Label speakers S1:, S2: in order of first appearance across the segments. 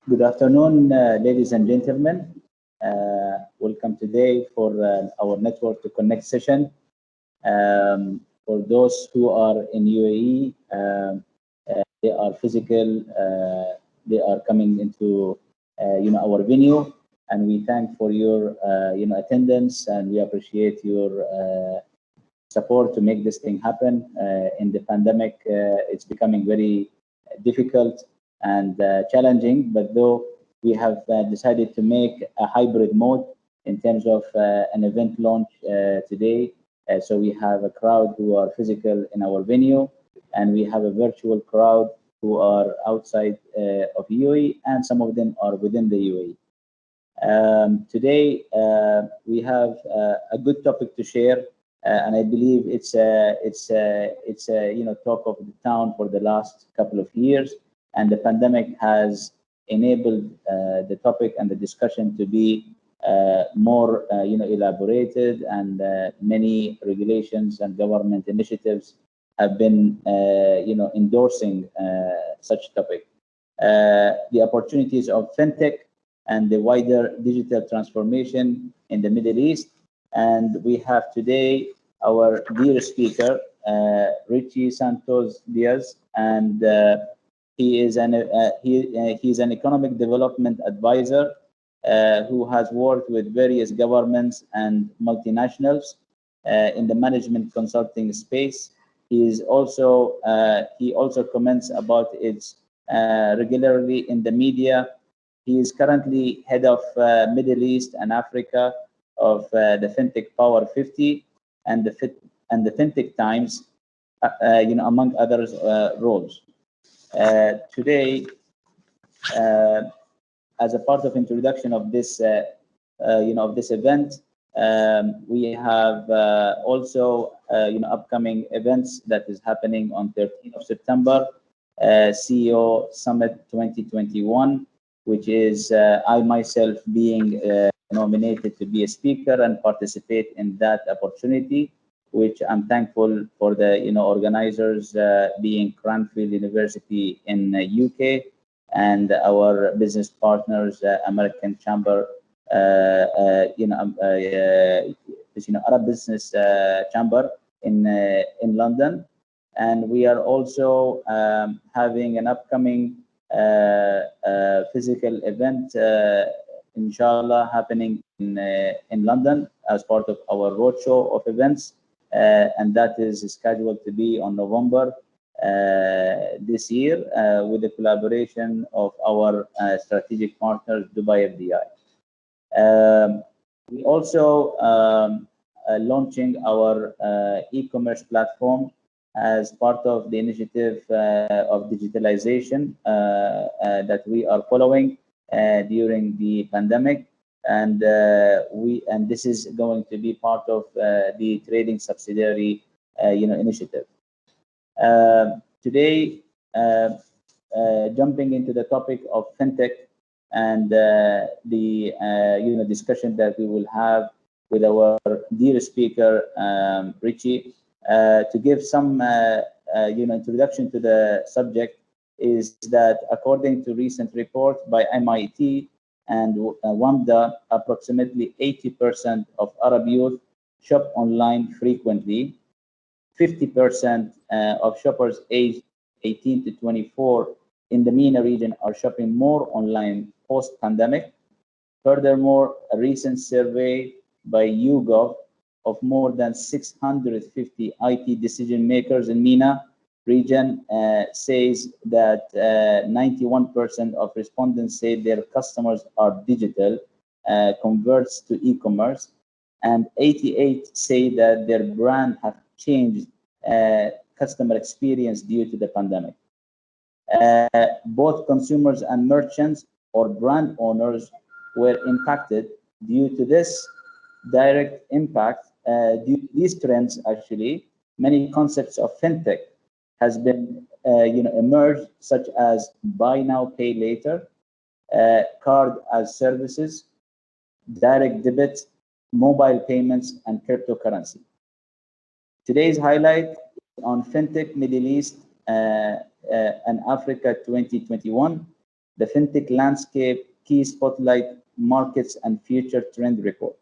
S1: Good afternoon, ladies and gentlemen. Welcome today for our Network to Connect session. For those who are in UAE, they are physical. They are coming into our venue, and we thank for your attendance, and we appreciate your support to make this thing happen. In the pandemic, it's becoming very difficult and challenging, but though we have decided to make a hybrid mode in terms of an event launch today. So we have a crowd who are physical in our venue, and we have a virtual crowd who are outside of UAE, and some of them are within the UAE. Today we have a good topic to share, and I believe it's talk of the town for the last couple of years. And the pandemic has enabled the topic and the discussion to be more, elaborated, and many regulations and government initiatives have been, endorsing such topic. The opportunities of fintech and the wider digital transformation in the Middle East. And we have today our dear speaker, Richie Santosdiaz, and he's an economic development advisor who has worked with various governments and multinationals in the management consulting space. He also comments about it regularly in the media. He is currently head of Middle East and Africa of the Fintech Power 50 and the Fintech Times, among others roles. Today, as a part of introduction of this, of this event, we have also, upcoming events that is happening on 13th of September, CEO Summit 2021, which is I myself being nominated to be a speaker and participate in that opportunity, which I'm thankful for the organizers, being Cranfield University in UK, and our business partners, American Chamber, Arab Business Chamber in London. And we are also having an upcoming physical event, inshallah, happening in London as part of our roadshow of events. And that is scheduled to be on November this year, with the collaboration of our strategic partners, Dubai FDI. We also launching our e-commerce platform as part of the initiative of digitalization that we are following during the pandemic. And this is going to be part of the trading subsidiary initiative. Today, jumping into the topic of fintech and the discussion that we will have with our dear speaker, Richie, to give some introduction to the subject, is that according to recent report by MIT and WAMDA, approximately 80% of Arab youth shop online frequently. 50% of shoppers aged 18 to 24 in the MENA region are shopping more online post-pandemic. Furthermore, a recent survey by YouGov of more than 650 IT decision makers in MENA region says that 91% of respondents say their customers are digital converts to e-commerce, and 88 say that their brand have changed customer experience due to the pandemic. Both consumers and merchants or brand owners were impacted due to this direct impact. Due to these trends, actually, many concepts of fintech has been emerged, such as buy now, pay later, card as services, direct debit, mobile payments, and cryptocurrency. Today's highlight on Fintech Middle East and Africa 2021, the FinTech Landscape, Key Spotlight Markets and Future Trend Report.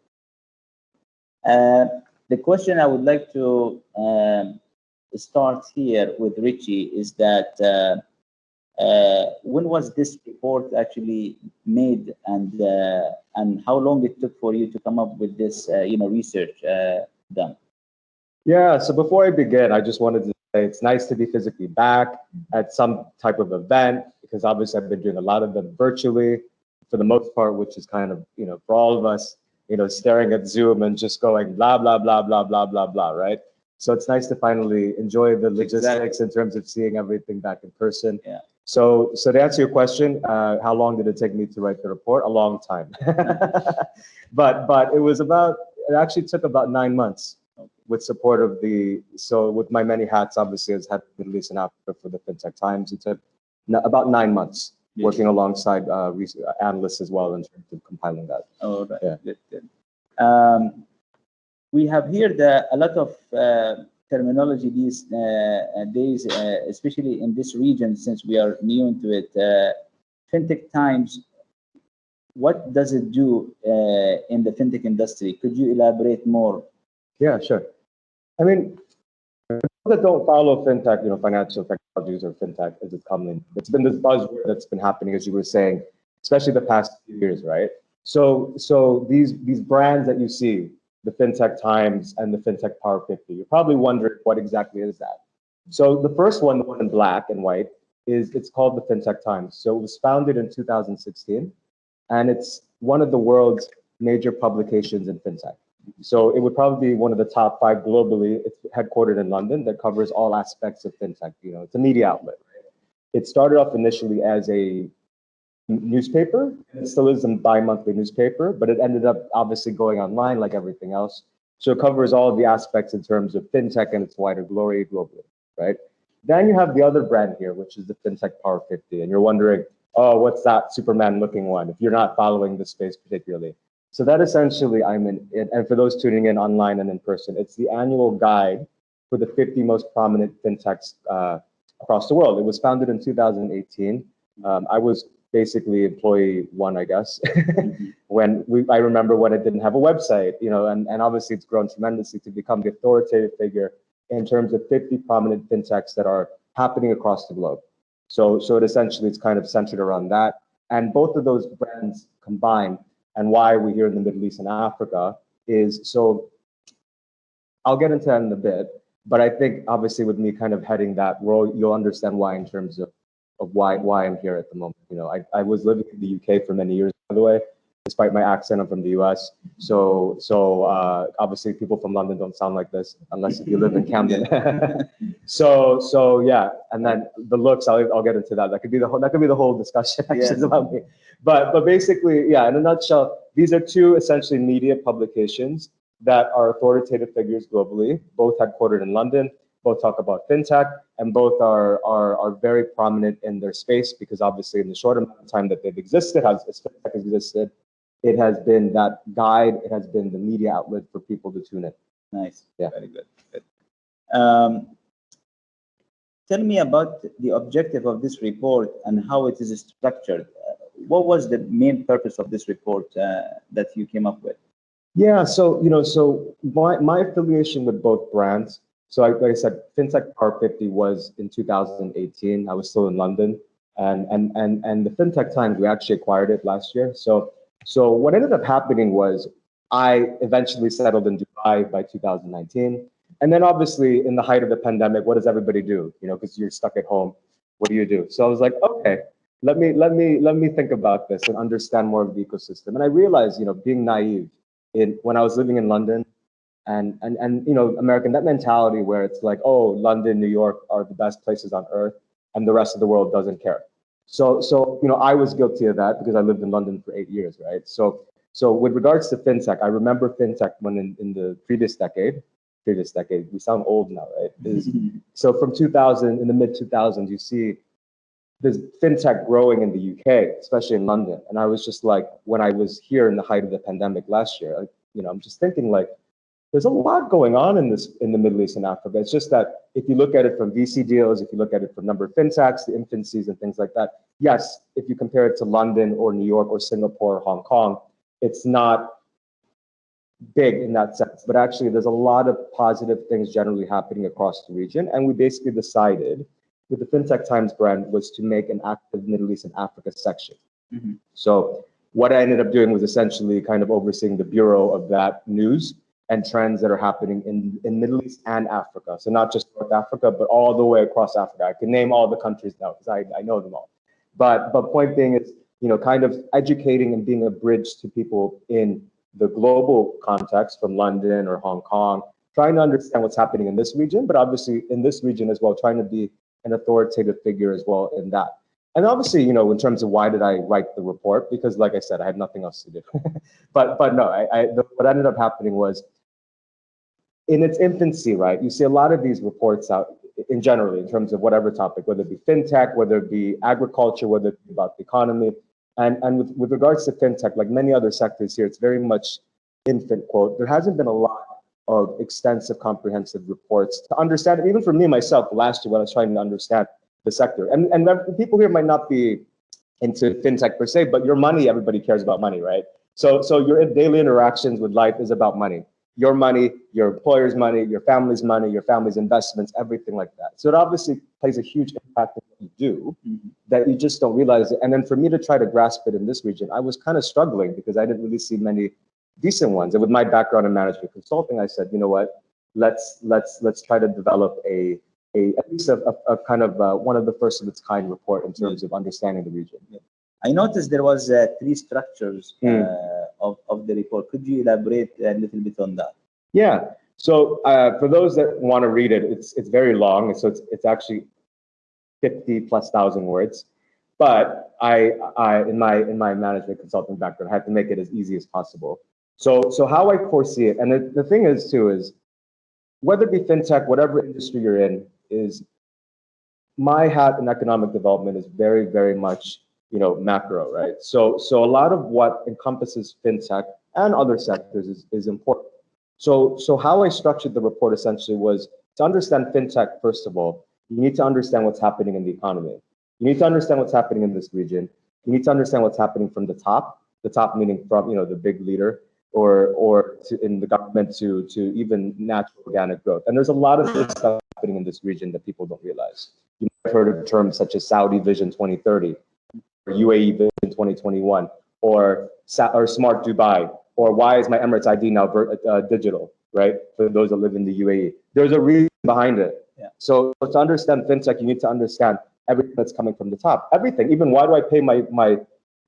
S1: The question I would like to start here with Richie is that when was this report actually made, and how long it took for you to come up with this research done?
S2: Yeah, so before I begin, I just wanted to say it's nice to be physically back at some type of event, because obviously I've been doing a lot of them virtually for the most part, which is kind of, for all of us, staring at Zoom and just going blah, blah, blah, blah, blah, blah, blah, right? So it's nice to finally enjoy the logistics in terms of seeing everything back in person.
S1: Yeah.
S2: So to answer your question, how long did it take me to write the report? A long time. but it actually took about 9 months with support of with my many hats, obviously, as head of Middle East and Africa for the Fintech Times. It took about 9 months working alongside analysts as well in terms of compiling that.
S1: Oh, right.
S2: Yeah.
S1: Good. We have heard a lot of terminology these days, especially in this region, since we are new into it. Fintech Times, what does it do in the fintech industry? Could you elaborate more?
S2: Yeah, sure. I mean, for those that don't follow fintech, financial technologies or fintech as it's commonly, it's been this buzzword that's been happening, as you were saying, especially the past few years, right? So these brands that you see, the Fintech Times and the Fintech Power 50, you're probably wondering what exactly is that. So the first one, the one in black and white, it's called the Fintech Times. So it was founded in 2016, and it's one of the world's major publications in fintech. So it would probably be one of the top 5 globally. It's headquartered in London, that covers all aspects of fintech. It's a media outlet. Right? It started off initially as a newspaper. It still is a bi-monthly newspaper, but it ended up obviously going online like everything else. So it covers all of the aspects in terms of fintech and its wider glory globally, right? Then you have the other brand here, which is the Fintech Power 50. And you're wondering, oh, what's that Superman looking one, if you're not following the space particularly. So that essentially, and for those tuning in online and in person, it's the annual guide for the 50 most prominent fintechs across the world. It was founded in 2018. I was basically employee 1, I guess, I remember when it didn't have a website, and obviously it's grown tremendously to become the authoritative figure in terms of 50 prominent fintechs that are happening across the globe. So it essentially, it's kind of centered around that. And both of those brands combined, and why we're here in the Middle East and Africa is, so I'll get into that in a bit, but I think obviously with me kind of heading that role, you'll understand why in terms of why I'm here at the moment. I was living in the UK for many years, by the way, despite my accent, I'm from the US. So obviously people from London don't sound like this unless if you live in Camden. so yeah, and then the looks, I'll get into that. That could be the whole discussion actually about me. But basically, yeah, in a nutshell, these are 2 essentially media publications that are authoritative figures globally, both headquartered in London, both talk about fintech, and both are very prominent in their space, because obviously in the short amount of time that they've existed, as fintech has existed, it has been that guide, it has been the media outlet for people to tune in.
S1: Nice.
S2: Yeah.
S1: Very good. Tell me about the objective of this report and how it is structured. What was the main purpose of this report that you came up with?
S2: Yeah, so my affiliation with both brands. So like I said, Fintech Power 50 was in 2018. I was still in London, and the Fintech Times, we actually acquired it last year. So what ended up happening was I eventually settled in Dubai by 2019, and then obviously in the height of the pandemic, what does everybody do? Because you're stuck at home. What do you do? So I was like, okay, let me think about this and understand more of the ecosystem. And I realized, being naive, when I was living in London, and American, that mentality where it's like, oh, London, New York are the best places on earth, and the rest of the world doesn't care. So I was guilty of that because I lived in London for 8 years, right? So with regards to fintech, I remember fintech when in the previous decade, we sound old now, right? So from 2000, in the mid 2000s, you see this fintech growing in the UK, especially in London. And I was just like, when I was here in the height of the pandemic last year, I'm just thinking like, there's a lot going on in the Middle East and Africa. It's just that if you look at it from VC deals, if you look at it from number of fintechs, the infancies and things like that, yes, if you compare it to London or New York or Singapore or Hong Kong, it's not big in that sense. But actually, there's a lot of positive things generally happening across the region. And we basically decided with the Fintech Times brand was to make an active Middle East and Africa section. Mm-hmm. So what I ended up doing was essentially kind of overseeing the bureau of that news and trends that are happening in Middle East and Africa. So not just North Africa, but all the way across Africa. I can name all the countries now because I know them all. But point being is, kind of educating and being a bridge to people in the global context from London or Hong Kong, trying to understand what's happening in this region, but obviously in this region as well, trying to be an authoritative figure as well in that. And obviously, in terms of why did I write the report? Because like I said, I had nothing else to do. but no, what ended up happening was in its infancy, right? You see a lot of these reports out in general, in terms of whatever topic, whether it be fintech, whether it be agriculture, whether it be about the economy. And with regards to fintech, like many other sectors here, it's very much infant, quote. There hasn't been a lot of extensive, comprehensive reports to understand it. Even for me, myself, last year when I was trying to understand the sector. And people here might not be into fintech per se, but your money, everybody cares about money, right? So your daily interactions with life is about money. Your money, your employer's money, your family's investments, everything like that. So it obviously plays a huge impact on what you do that you just don't realize it. And then for me to try to grasp it in this region, I was kind of struggling because I didn't really see many decent ones. And with my background in management consulting, I said, you know what, let's try to develop at least a kind of one of the first of its kind report in terms of understanding the region.
S1: I noticed there was 3 structures of the report. Could you elaborate a little bit on that?
S2: Yeah. So for those that want to read it, it's very long. So it's actually 50,000+ words. But I in my management consulting background, I had to make it as easy as possible. So how I foresee it, and the thing is too, is whether it be fintech, whatever industry you're in, is my hat in economic development is very, very much macro, right? So a lot of what encompasses fintech and other sectors is important. So how I structured the report essentially was to understand fintech. First of all, you need to understand what's happening in the economy. You need to understand what's happening in this region. You need to understand what's happening from the top meaning from the big leader or in the government to even natural organic growth. And there's a lot of good stuff happening in this region that people don't realize. You might have heard of terms such as Saudi Vision 2030, or UAE Vision 2021, or Smart Dubai, or why is my Emirates ID now digital, right? For those that live in the UAE. There's a reason behind it. Yeah. So to understand fintech, you need to understand everything that's coming from the top. Everything, even why do I pay my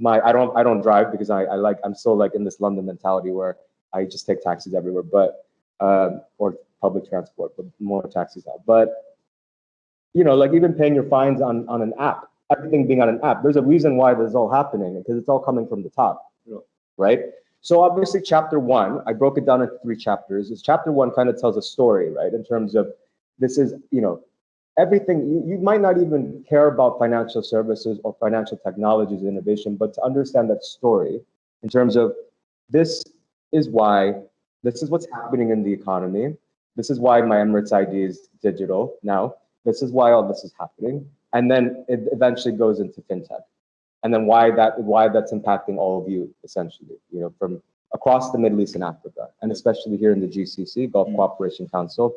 S2: I don't drive because I'm still like in this London mentality where I just take taxis everywhere, but or public transport, but more taxis now. But like even paying your fines on an app, everything being on an app, there's a reason why this is all happening because it's all coming from the top, right? So obviously chapter 1, I broke it down into 3 chapters. Chapter 1 kind of tells a story, right? In terms of this is, everything, you might not even care about financial services or financial technologies and innovation, but to understand that story in terms of this is what's happening in the economy. This is why my Emirates ID is digital now. This is why all this is happening. And then it eventually goes into fintech. And then why that's impacting all of you, essentially, from across the Middle East and Africa, and especially here in the GCC, Gulf Cooperation Council,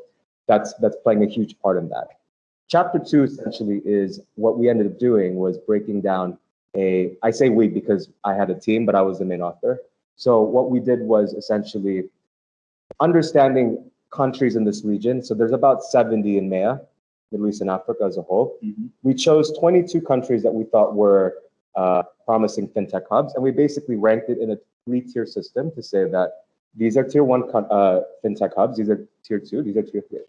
S2: that's playing a huge part in that. Chapter 2 essentially is what we ended up doing was breaking down I say we because I had a team, but I was the main author. So what we did was essentially understanding countries in this region. So there's about 70 in MEA, Middle East and Africa as a whole. Mm-hmm. We chose 22 countries that we thought were promising fintech hubs, and we basically ranked it in a 3-tier system to say that these are tier 1 fintech hubs, these are tier 2, these are tier 3.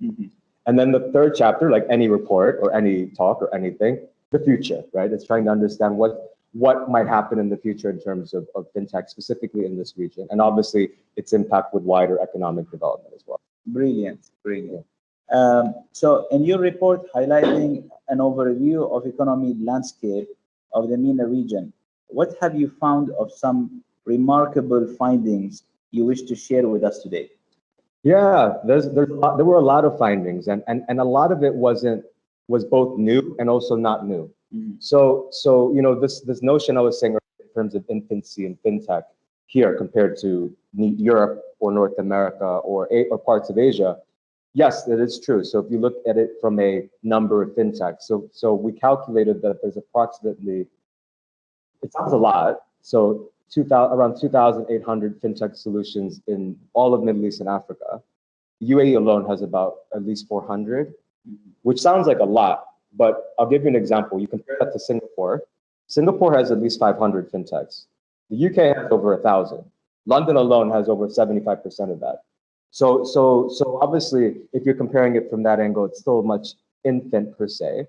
S2: Mm-hmm. And then the 3rd chapter, like any report or any talk or anything, the future, right? It's trying to understand what might happen in the future in terms of fintech, specifically in this region, and obviously its impact with wider economic development as well.
S1: Brilliant. So in your report highlighting an overview of economic landscape of the MENA region, what have you found of some remarkable findings you wish to share with us today?
S2: Yeah, there were a lot of findings, and a lot of it was both new and also not new. So this notion I was saying earlier in terms of infancy in fintech here compared to Europe or North America or parts of Asia. Yes, that is true. So if you look at it from a number of fintechs, so we calculated that there's approximately, it sounds a lot. So around 2,800 fintech solutions in all of Middle East and Africa. UAE alone has about at least 400, which sounds like a lot, but I'll give you an example. You compare that to Singapore. Singapore has at least 500 fintechs. The UK has over 1,000. London alone has over 75% of that. So obviously, if you're comparing it from that angle, it's still much infant per se.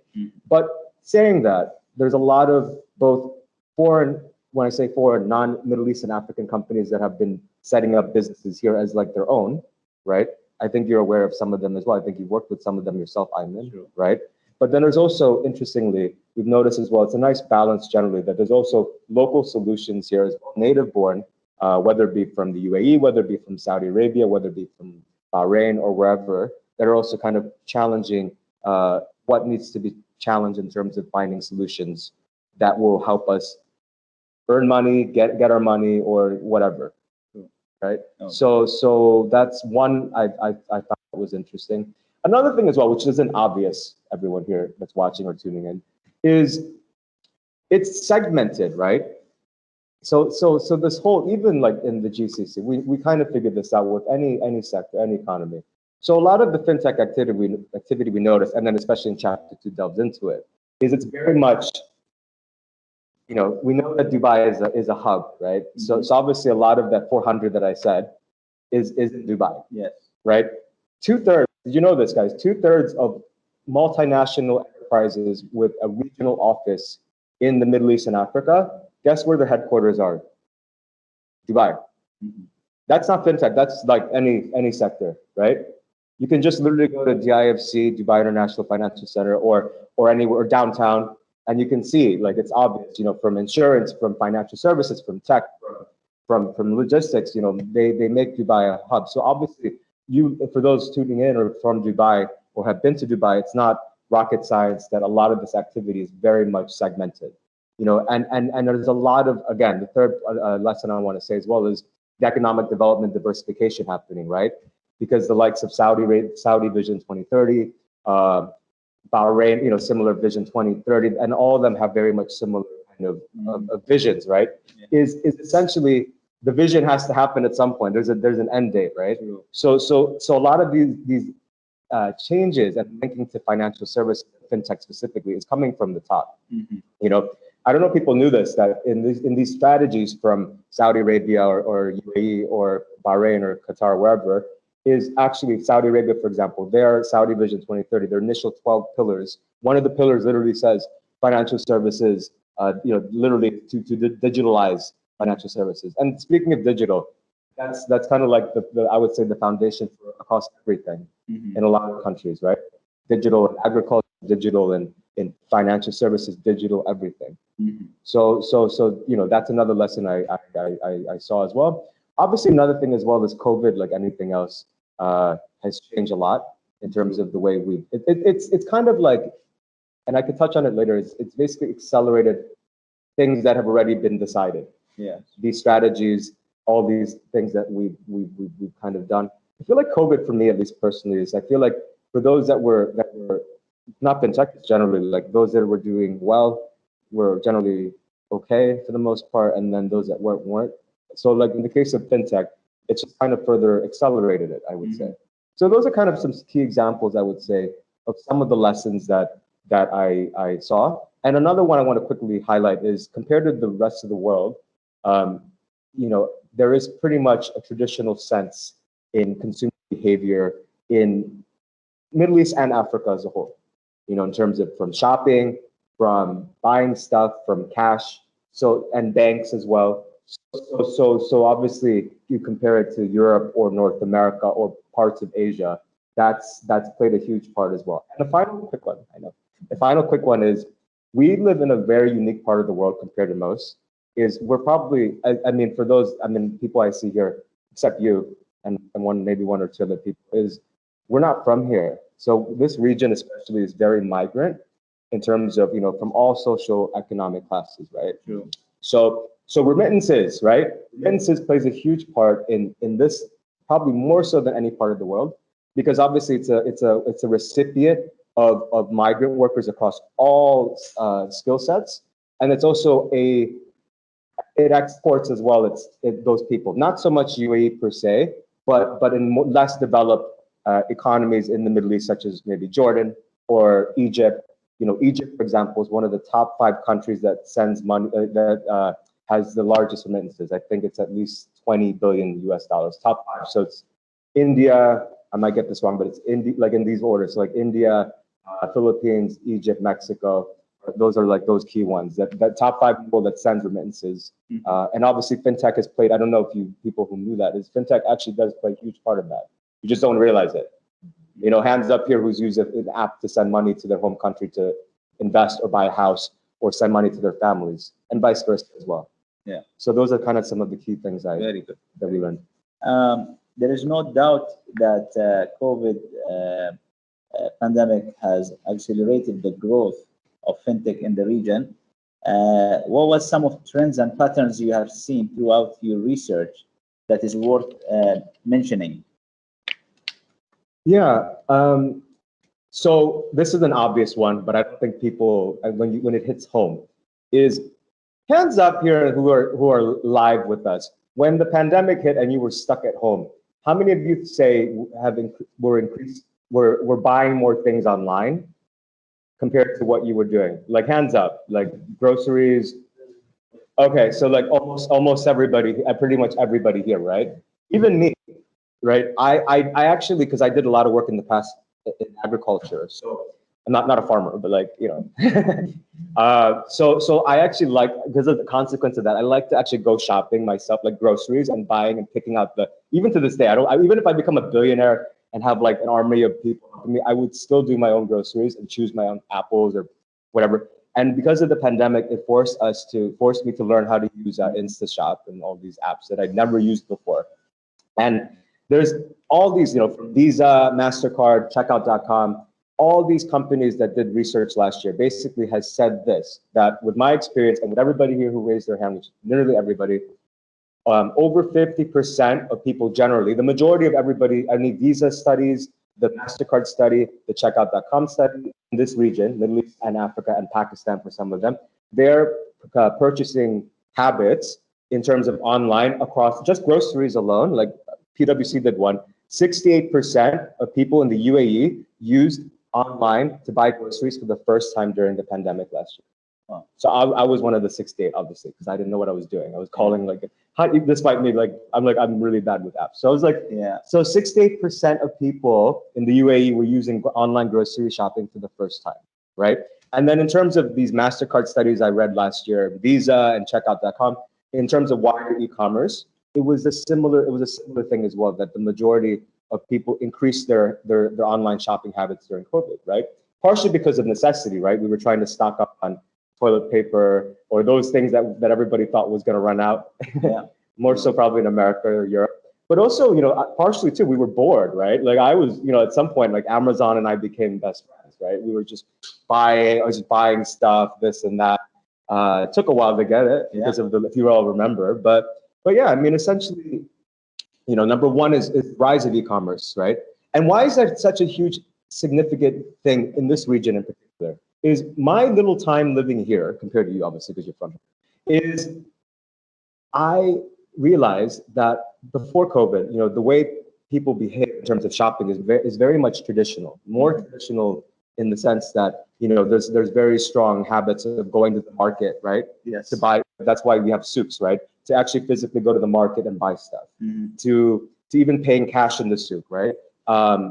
S2: But saying that, there's a lot of both foreign, when I say foreign, non-Middle Eastern African companies that have been setting up businesses here as like their own, right? I think you're aware of some of them as well. I think you've worked with some of them yourself, Ayman, sure. Right? But then there's also, interestingly, we've noticed as well, it's a nice balance generally that there's also local solutions here as well, native born, whether it be from the UAE, whether it be from Saudi Arabia, whether it be from Bahrain or wherever, that are also kind of challenging what needs to be challenged in terms of finding solutions that will help us earn money, get our money, or whatever. Right. Okay. So that's one I thought was interesting. Another thing as well, which isn't obvious, everyone here that's watching or tuning in, is it's segmented, right? So this whole, even like in the GCC, we kind of figured this out with any sector, any economy. So a lot of the fintech activity we noticed, and then especially in chapter 2 delves into it, is it's very much, we know that Dubai is a hub, right? So obviously a lot of that 400 that I said is in Dubai.
S1: Yes.
S2: Right? 2/3, did you know this, guys? 2/3 of multinational enterprises with a regional office in the Middle East and Africa, guess where their headquarters are? Dubai. That's not fintech, that's like any sector, right? You can just literally go to DIFC, Dubai International Financial Center, or anywhere, or downtown, and you can see, like, it's obvious, from insurance, from financial services, from tech, from logistics, they make Dubai a hub. So obviously, for those tuning in or from Dubai or have been to Dubai, it's not rocket science that a lot of this activity is very much segmented. And there's a lot of, again, the third lesson I want to say as well is the economic development diversification happening, right? Because the likes of Saudi Vision 2030, Bahrain, similar Vision 2030, and all of them have very much similar kind of visions, right? Yeah. Is essentially the vision has to happen at some point. There's an end date, right? True. So a lot of these changes and linking to financial service, fintech specifically, is coming from the top. I don't know if people knew this, that in these strategies from Saudi Arabia or UAE or Bahrain or Qatar, wherever, is actually Saudi Arabia, for example, their Saudi Vision 2030, their initial 12 pillars. One of the pillars literally says financial services, literally to digitalize financial services. And speaking of digital, that's kind of like the I would say the foundation for across everything in a lot of countries, right? Digital in agriculture, digital in financial services, digital everything. So that's another lesson I saw as well. Obviously, another thing as well is COVID, like anything else, has changed a lot in terms of the way it's kind of like, and I could touch on it later, it's basically accelerated things that have already been decided. Yeah. These strategies, all these things that we've kind of done. I feel like COVID, for me at least personally, is I feel like for those that were not fintech generally, like those that were doing well were generally okay for the most part, and then those that weren't. So like in the case of fintech, it's just kind of further accelerated it, I would say. So those are kind of some key examples, I would say, of some of the lessons that I saw. And another one I want to quickly highlight is compared to the rest of the world, there is pretty much a traditional sense in consumer behavior in Middle East and Africa as a whole, in terms of from shopping, from buying stuff, from cash, and banks as well. So obviously you compare it to Europe or North America or parts of Asia, that's played a huge part as well. And the final quick one is we live in a very unique part of the world compared to most. Is we're probably, for those, people I see here, except you, and maybe one or two other people, is we're not from here. So this region especially is very migrant in terms of, from all social economic classes, right?
S1: True.
S2: So remittances, right? Remittances plays a huge part in this, probably more so than any part of the world, because obviously it's a recipient of migrant workers across all skill sets, and it's also it exports as well. Those people, not so much UAE per se, but in less developed economies in the Middle East, such as maybe Jordan or Egypt. Egypt, for example, is one of the top 5 countries that sends money that has the largest remittances. I think it's at least 20 billion US dollars, top 5. So it's India. I might get this wrong, but it's India, like in these orders. So like India, Philippines, Egypt, Mexico. Those are like those key ones. That top 5 people that sends remittances. And obviously, fintech has played. I don't know if people who knew that is fintech actually does play a huge part of that. You just don't realize it. Hands up here who's used an app to send money to their home country to invest or buy a house or send money to their families, and vice versa as well.
S1: Yeah.
S2: So those are kind of some of the key things
S1: Very good.
S2: that we learned.
S1: There is no doubt that COVID pandemic has accelerated the growth of fintech in the region. What was some of trends and patterns you have seen throughout your research that is worth mentioning?
S2: Yeah. So this is an obvious one, but I don't think people, when it hits home, is hands up here who are live with us. When the pandemic hit and you were stuck at home, how many of you say were buying more things online compared to what you were doing? Like hands up, like groceries. Okay, so like almost everybody, pretty much everybody here, right? Even me, right? I actually, because I did a lot of work in the past in agriculture, so I'm not a farmer, but like so I actually like, because of the consequence of that, I like to actually go shopping myself, like groceries, and buying and picking out even to this day, even if I become a billionaire and have like an army of people, I would still do my own groceries and choose my own apples or whatever. And because of the pandemic, it forced me to learn how to use InstaShop and all these apps that I'd never used before. And there's all these, from Visa, MasterCard, Checkout.com, all these companies that did research last year basically has said this, that with my experience and with everybody here who raised their hand, which is literally everybody, over 50% of people generally, the majority of everybody, Visa studies, the MasterCard study, the Checkout.com study in this region, Middle East and Africa and Pakistan for some of them, their purchasing habits in terms of online across just groceries alone, like PwC did one, 68% of people in the UAE used online to buy groceries for the first time during the pandemic last year. Wow. So I was one of the 68, obviously, because I didn't know what I was doing. I was calling despite me, I'm really bad with apps. So I was like, yeah. So 68% of people in the UAE were using online grocery shopping for the first time, right? And then in terms of these MasterCard studies I read last year, Visa and Checkout.com, in terms of wider e-commerce, it was a similar thing as well, that the majority of people increased their online shopping habits during COVID, right? Partially because of necessity, right? We were trying to stock up on toilet paper or those things that everybody thought was going to run out. Yeah. More so probably in America or Europe. But also, partially too, we were bored, right? Like I was, at some point, like Amazon and I became best friends, right? We were just buying stuff, this and that. It took a while to get it because of if you all remember, but yeah, essentially, number one is rise of e-commerce, right? And why is that such a huge, significant thing in this region in particular? Is my little time living here, compared to you, obviously, because you're from here, is I realized that before COVID, the way people behave in terms of shopping is very much traditional, more traditional in the sense that, there's very strong habits of going to the market, right? Yes. To buy. That's why we have souks, right? To actually physically go to the market and buy stuff. Mm-hmm. To even paying cash in the souk, right?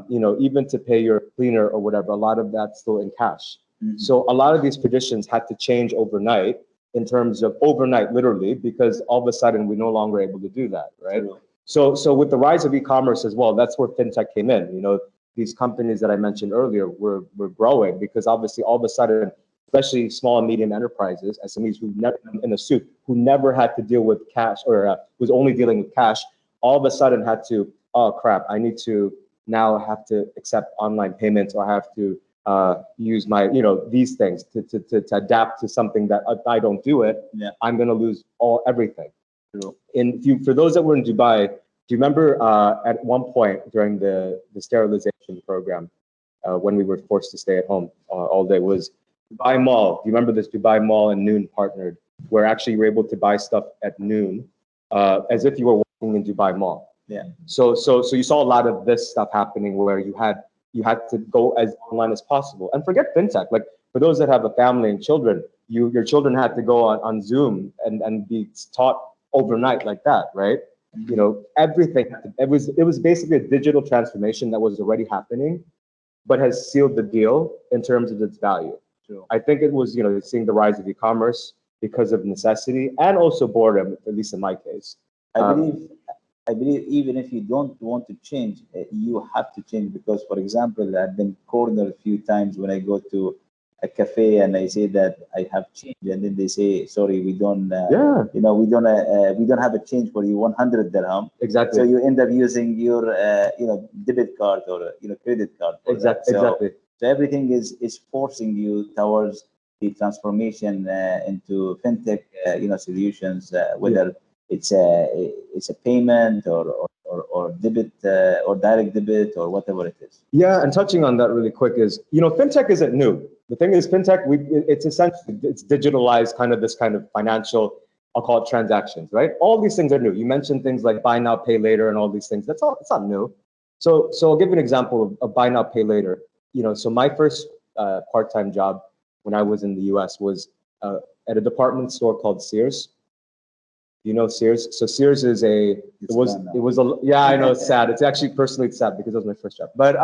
S2: Even to pay your cleaner or whatever, a lot of that's still in cash. Mm-hmm. So a lot of these traditions had to change overnight, in terms of overnight, literally, because all of a sudden we're no longer able to do that, right? True. So with the rise of e-commerce as well, that's where fintech came in. These companies that I mentioned earlier were growing because obviously all of a sudden, especially small and medium enterprises, SMEs who never in a suit, who never had to deal with cash or was only dealing with cash, all of a sudden had to oh crap, I need to now have to accept online payments, or I have to use my, these things to adapt to something that if I don't do it, I'm going to lose everything.
S1: True.
S2: For those that were in Dubai, do you remember at one point during the sterilization program, when we were forced to stay at home all day, was Dubai Mall. Do you remember this? Dubai Mall and Noon partnered, where actually you were able to buy stuff at Noon as if you were walking in Dubai Mall.
S1: Yeah.
S2: So you saw a lot of this stuff happening where you had to go as online as possible. And forget fintech. Like for those that have a family and children, your children had to go on Zoom and be taught overnight like that, right? Everything. It was basically a digital transformation that was already happening, but has sealed the deal in terms of its value.
S1: True.
S2: I think it was, seeing the rise of e-commerce because of necessity and also boredom, at least in my case.
S1: I believe even if you don't want to change, you have to change, because, for example, I've been cornered a few times when I go to a cafe and I say that I have change, and then they say, "Sorry, we don't. We don't have a change for you, 100 dirham."
S2: Exactly.
S1: So you end up using your, debit card or credit card.
S2: Exactly.
S1: So everything is forcing you towards the transformation into fintech, solutions, whether it's a payment or debit or direct debit or whatever it is.
S2: Yeah, and touching on that really quick is, fintech isn't new. The thing is, fintech, it's essentially, it's digitalized kind of this kind of financial, I'll call it transactions, right? All these things are new. You mentioned things like buy now, pay later and all these things. It's not new. So I'll give you an example of buy now, pay later. So my first part-time job when I was in the US was at a department store called Sears. Sears? So Sears is I know it's sad. It's actually personally it's sad because it was my first job. But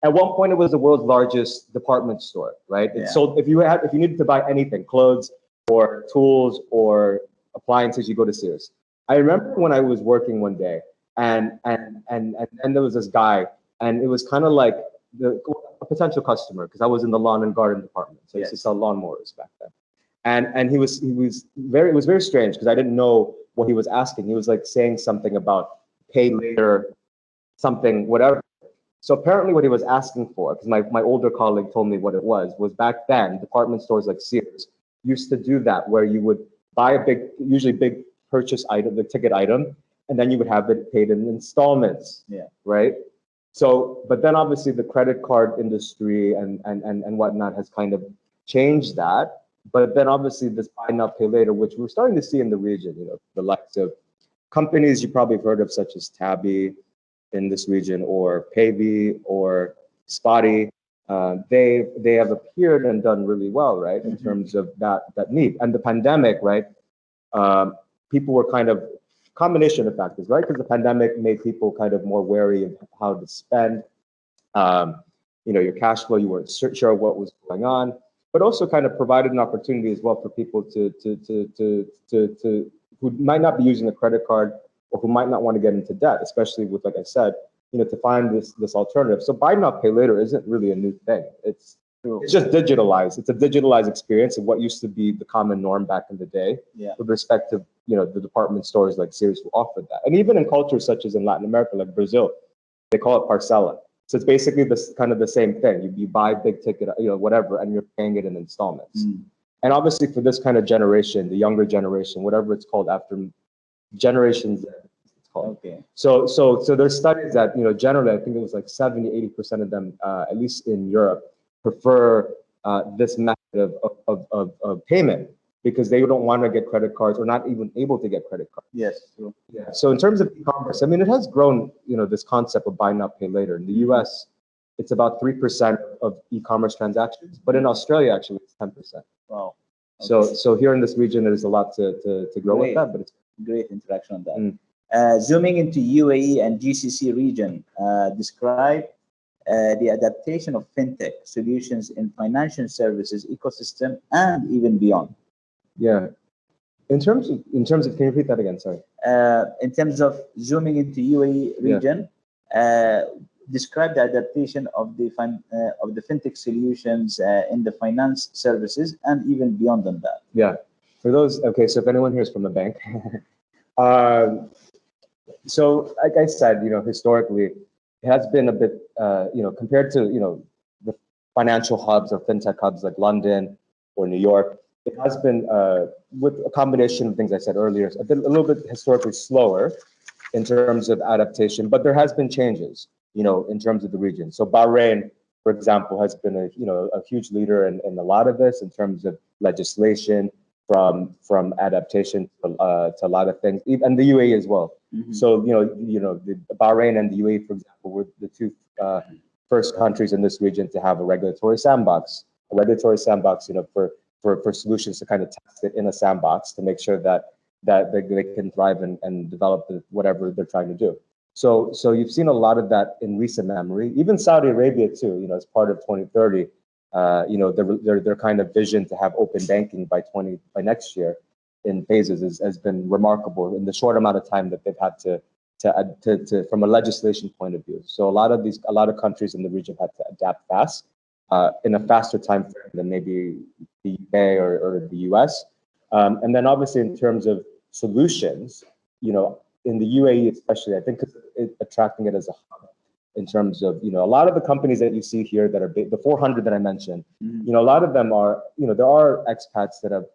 S2: at one point it was the world's largest department store, right? It sold, if you needed to buy anything, clothes or tools or appliances, you go to Sears. I remember when I was working one day and there was this guy, and it was kind of like a potential customer, because I was in the lawn and garden department. So I used to sell lawnmowers back then. And it was very strange because I didn't know what he was asking. He was like saying something about pay later, something, whatever. So apparently what he was asking for, because my older colleague told me what it was back then, department stores like Sears used to do that, where you would buy usually big purchase item, the ticket item, and then you would have it paid in installments.
S1: Yeah.
S2: Right? So, but then obviously the credit card industry and whatnot has kind of changed that. But then obviously this buy now, pay later, which we're starting to see in the region, the likes of companies you probably have heard of, such as Tabby in this region, or Payv or Spotty. They have appeared and done really well, right, in terms of that need. And the pandemic, right, people were kind of combination of factors, right? Because the pandemic made people kind of more wary of how to spend. Your cash flow, you weren't sure what was going on, but also kind of provided an opportunity as well for people to who might not be using a credit card or who might not want to get into debt, especially with, like I said, to find this alternative. So buy now, pay later isn't really a new thing. It's just digitalized. It's a digitalized experience of what used to be the common norm back in the day, with respect to the department stores like Sears who offered that. And even in cultures such as in Latin America, like Brazil, they call it parcela. So it's basically this kind of the same thing. You buy big ticket, whatever, and you're paying it in installments. And obviously for this kind of generation, the younger generation, whatever it's called after Generation Z, it's called.
S1: Okay.
S2: So there's studies that, generally, I think it was like 70-80% of them, at least in Europe, prefer this method of payment, because they don't want to get credit cards or not even able to get credit cards.
S1: Yes, true.
S2: Yeah. So in terms of e-commerce, I mean, it has grown, this concept of buy now, pay later. In the US, it's about 3% of e-commerce transactions, but in Australia, actually, it's 10%.
S1: Wow. Okay.
S2: So here in this region, there's a lot to grow with that, but it's
S1: great interaction on that. Zooming into UAE and GCC region, describe the adaptation of fintech solutions in financial services ecosystem and even beyond.
S2: Yeah. In terms of, can you repeat that again? Sorry.
S1: In terms of zooming into UAE region, describe the adaptation of the fintech solutions in the finance services and even beyond than that.
S2: Yeah. For those, okay, so if anyone here is from a bank, So, like I said, historically, it has been a bit, compared to, the financial hubs or fintech hubs like London or New York, it has been, with a combination of things I said earlier, a little bit historically slower in terms of adaptation, but there has been changes, in terms of the region. So Bahrain, for example, has been a huge leader in a lot of this in terms of legislation, from adaptation to a lot of things, and the UAE as well. So the Bahrain and the UAE, for example, were the two first countries in this region to have a regulatory sandbox. A regulatory sandbox, for solutions to kind of test it in a sandbox to make sure that they can thrive and develop whatever they're trying to do. So you've seen a lot of that in recent memory. Even Saudi Arabia too, as part of 2030. Their kind of vision to have open banking by next year in phases has been remarkable in the short amount of time that they've had to from a legislation point of view. So a lot of countries in the region had to adapt fast, in a faster time frame than maybe the UK or the US. And then obviously in terms of solutions, in the UAE especially, I think attracting it as a hub in terms of, a lot of the companies that you see here that are big, the 400 that I mentioned, a lot of them are, there are expats that have,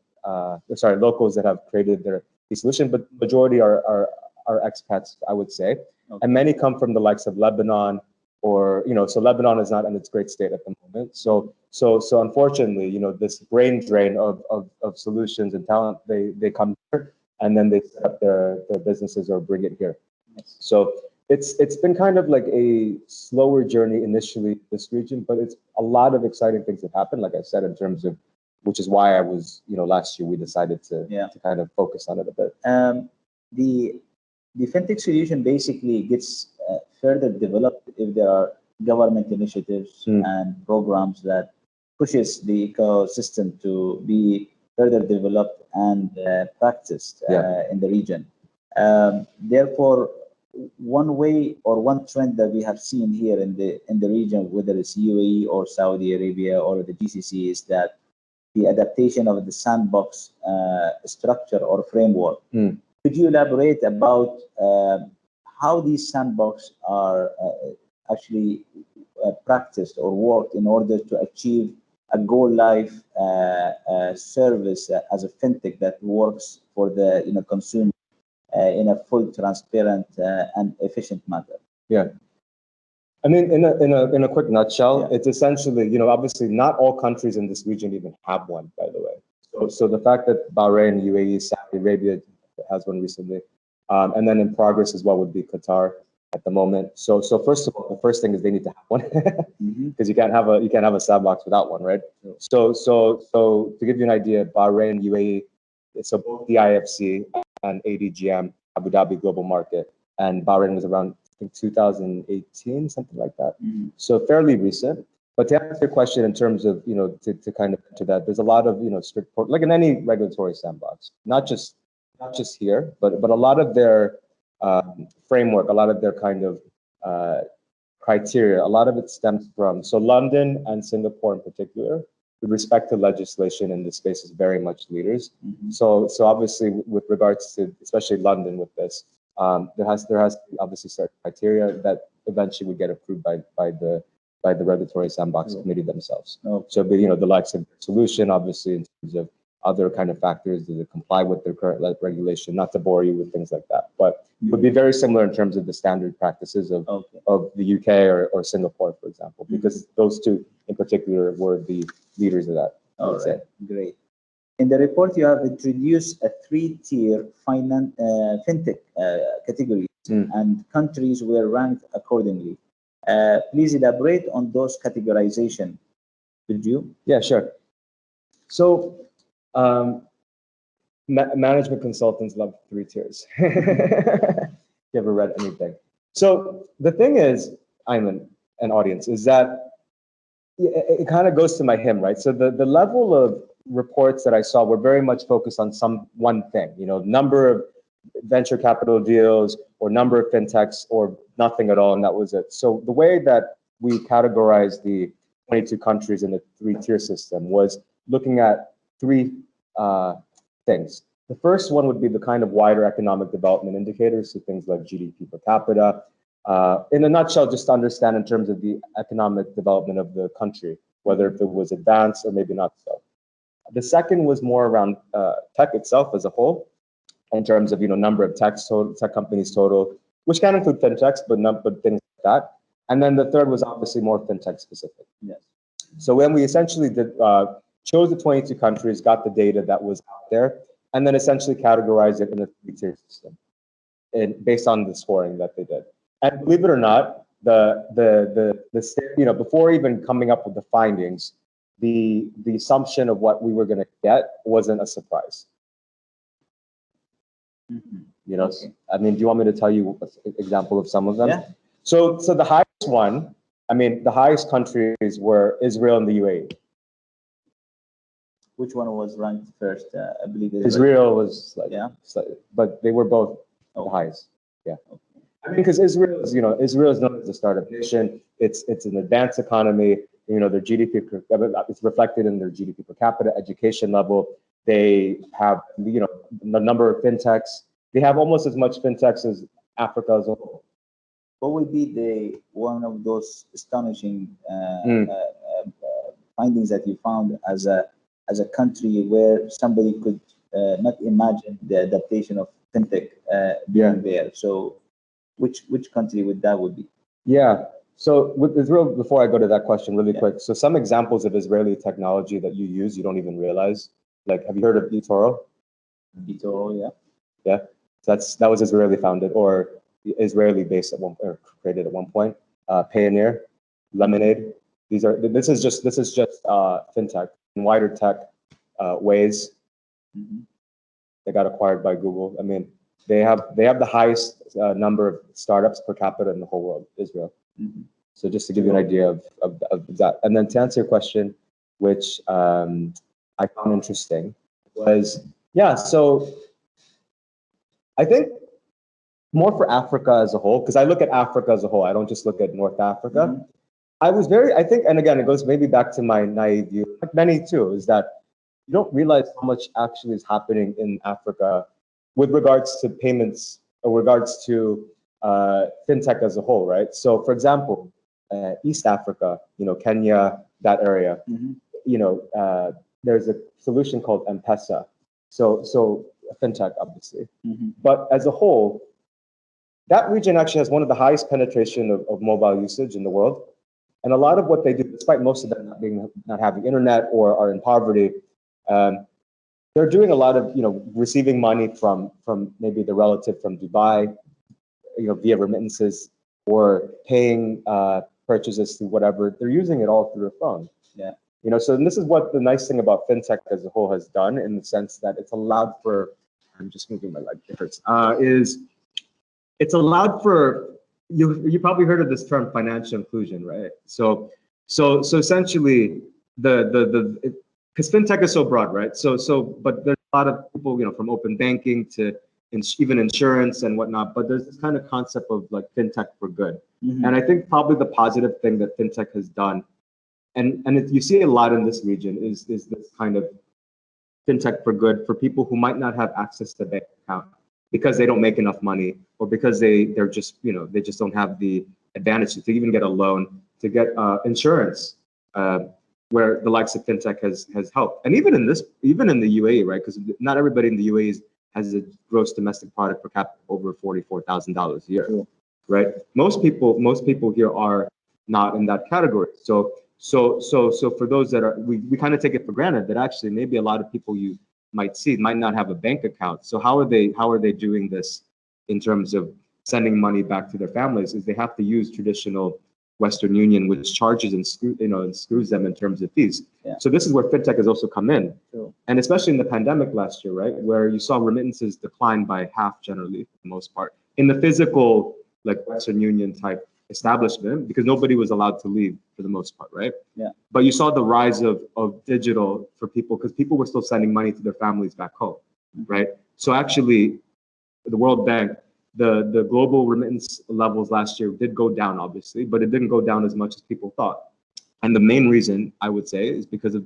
S2: locals that have created these solutions, but majority are expats, I would say. Okay. And many come from the likes of Lebanon or, so Lebanon is not in its great state at the moment. So unfortunately, this brain drain of solutions and talent, they come here and then they set up their businesses or bring it here. Yes. So it's been kind of like a slower journey initially this region, but it's a lot of exciting things have happened, like I said, in terms of, which is why I was, last year we decided to kind of focus on it a bit.
S1: The fintech solution basically gets further developed if there are government initiatives and programs that pushes the ecosystem to be further developed and practiced in the region. Therefore, one way or one trend that we have seen here in the region, whether it's UAE or Saudi Arabia or the GCC, is that the adaptation of the sandbox structure or framework. Could you elaborate about how these sandbox are actually practiced or worked in order to achieve a go-live service as a fintech that works for the consumer in a full, transparent, and efficient manner?
S2: Yeah. I mean, in a quick nutshell, it's essentially, obviously not all countries in this region even have one, by the way. So the fact that Bahrain, UAE, Saudi Arabia has one recently, and then in progress as well would be Qatar at the moment. So first of all, the first thing is they need to have one, because you can't have a sandbox without one, right? So to give you an idea, Bahrain, UAE, so both the IFC and ADGM, Abu Dhabi Global Market, and Bahrain was around, I think, 2018, something like that. So fairly recent. But to answer your question in terms of, to kind of enter that, there's a lot of, strict, like in any regulatory sandbox, not just here, but a lot of their framework, a lot of their kind of criteria, a lot of it stems from, so London and Singapore in particular, with respect to legislation in this space, is very much leaders. So obviously with regards to, especially London with this, there has to be obviously certain criteria that eventually would get approved by the regulatory sandbox committee themselves. So the likes of solution, obviously in terms of other kind of factors, does it comply with their current regulation? Not to bore you with things like that, but it would be very similar in terms of the standard practices of the UK or Singapore, for example, because those two in particular were the leaders of that.
S1: All right, great. In the report, you have introduced a three-tier fintech categories, and countries were ranked accordingly. Please elaborate on those categorization. Could you?
S2: Yeah, sure. So management consultants love three tiers. You ever read anything? So the thing is, Ayman and audience, is that it kind of goes to my hymn, right? So the level of reports that I saw were very much focused on one thing, number of venture capital deals or number of fintechs or nothing at all, and that was it. So the way that we categorized the 22 countries in the three-tier system was looking at three things. The first one would be the kind of wider economic development indicators, so things like GDP per capita. In a nutshell, just to understand in terms of the economic development of the country, whether if it was advanced or maybe not so. The second was more around tech itself as a whole, in terms of number of tech companies total, which can include fintechs, but things like that. And then the third was obviously more fintech specific.
S1: Yes.
S2: So when we essentially chose the 22 countries, got the data that was out there, and then essentially categorized it in a three-tier system, based on the scoring that they did. And believe it or not, before even coming up with the findings, the assumption of what we were going to get wasn't a surprise.
S1: Mm-hmm.
S2: Okay. I mean, do you want me to tell you an example of some of them?
S1: Yeah.
S2: So the highest one, the highest countries were Israel and the UAE.
S1: Which one was ranked first? I believe
S2: Israel was
S1: slightly,
S2: but they were both the highest. Yeah. Okay. Because Israel is known as a startup nation. It's an advanced economy. Their GDP, it's reflected in their GDP per capita, education level. They have, the number of fintechs. They have almost as much fintechs as Africa as a whole.
S1: What would be one of those astonishing findings that you found as a country where somebody could not imagine the adaptation of fintech being there? So, which country would be?
S2: Yeah. So with Israel, before I go to that question really quick, so some examples of Israeli technology that you use, you don't even realize. Like, have you heard of eToro?
S1: eToro, yeah.
S2: Yeah. So that was Israeli founded or Israeli based or created at one point. Payoneer, Lemonade. This is just fintech and wider tech ways.
S1: Mm-hmm.
S2: They got acquired by Google. I mean, they have the highest number of startups per capita in the whole world, Israel.
S1: Mm-hmm.
S2: So just to give you an idea of that. And then to answer your question, which I found interesting, was, so I think more for Africa as a whole, because I look at Africa as a whole, I don't just look at North Africa.
S1: Mm-hmm.
S2: I think, and again, it goes maybe back to my naive view, like many too, is that you don't realize how much actually is happening in Africa with regards to payments or regards to fintech as a whole, right? So for example, East Africa, Kenya, that area,
S1: mm-hmm.
S2: There's a solution called M-Pesa. So fintech, obviously.
S1: Mm-hmm.
S2: But as a whole, that region actually has one of the highest penetration of mobile usage in the world. And a lot of what they do, despite most of them not having internet or are in poverty, they're doing a lot of, receiving money from maybe the relative from Dubai, via remittances or paying purchases through whatever. They're using it all through their phone.
S1: Yeah.
S2: So this is what the nice thing about fintech as a whole has done, in the sense that it's allowed for, I'm just moving my leg, it hurts, is it's allowed for, you probably heard of this term financial inclusion, right? So essentially because fintech is so broad, right? But there's a lot of people, from open banking to even insurance and whatnot, but there's this kind of concept of like fintech for good.
S1: Mm-hmm.
S2: And I think probably the positive thing that fintech has done, and you see a lot in this region, is this kind of fintech for good for people who might not have access to a bank account because they don't make enough money, or because they're just, they just don't have the advantage to even get a loan, to get insurance, where the likes of fintech has helped. And even in the UAE, right? Because not everybody in the UAE has a gross domestic product per capita over $44,000 a year, right? Most people here are not in that category. So for those that are, we kind of take it for granted that actually maybe a lot of people you might see might not have a bank account. So how are they doing this in terms of sending money back to their families? Is they have to use traditional Western Union, which charges and screws them in terms of fees.
S1: Yeah.
S2: So this is where fintech has also come in.
S1: Sure.
S2: And especially in the pandemic last year, right, where you saw remittances decline by half generally, for the most part, in the physical, like Western Union type establishment, because nobody was allowed to leave for the most part, right?
S1: Yeah.
S2: But you saw the rise of digital for people, because people were still sending money to their families back home, right? So actually, the World Bank, the global remittance levels last year did go down, obviously, but it didn't go down as much as people thought. And the main reason, I would say, is because of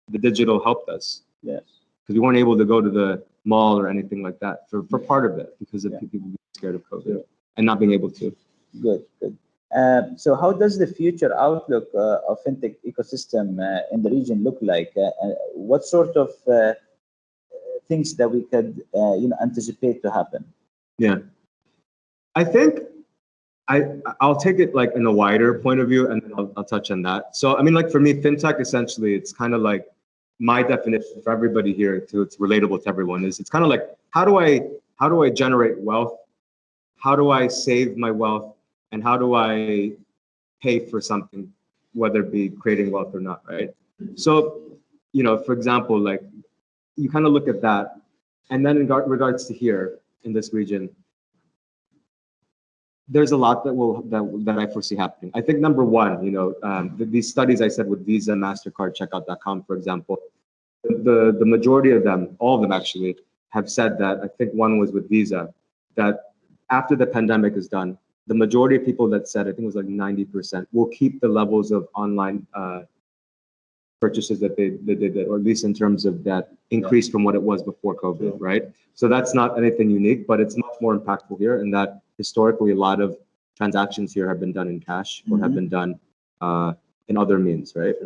S2: the digital helped us.
S1: Yes.
S2: Because we weren't able to go to the mall or anything like that for part of it because of people being scared of COVID and not being able to.
S1: Good, good. So how does the future outlook of fintech ecosystem in the region look like? What sort of things that we could anticipate to happen?
S2: Yeah, I think I'll take it like in a wider point of view, and then I'll touch on that. So I mean, like for me, fintech essentially, it's kind of like my definition for everybody here, to it's relatable to everyone, is it's kind of like how do I generate wealth? How do I save my wealth? And how do I pay for something, whether it be creating wealth or not, right? So, for example, like you kind of look at that, and then in regards to here in this region, there's a lot that I foresee happening. I think number one, these studies I said with Visa, MasterCard, Checkout.com, for example, the majority of them, all of them actually, have said that. I think one was with Visa, that after the pandemic is done, the majority of people that said, I think it was like 90%, will keep the levels of online purchases that they did, or at least in terms of that increase from what it was before COVID, right? So that's not anything unique, but it's much more impactful here in that historically a lot of transactions here have been done in cash or have been done in other means, right?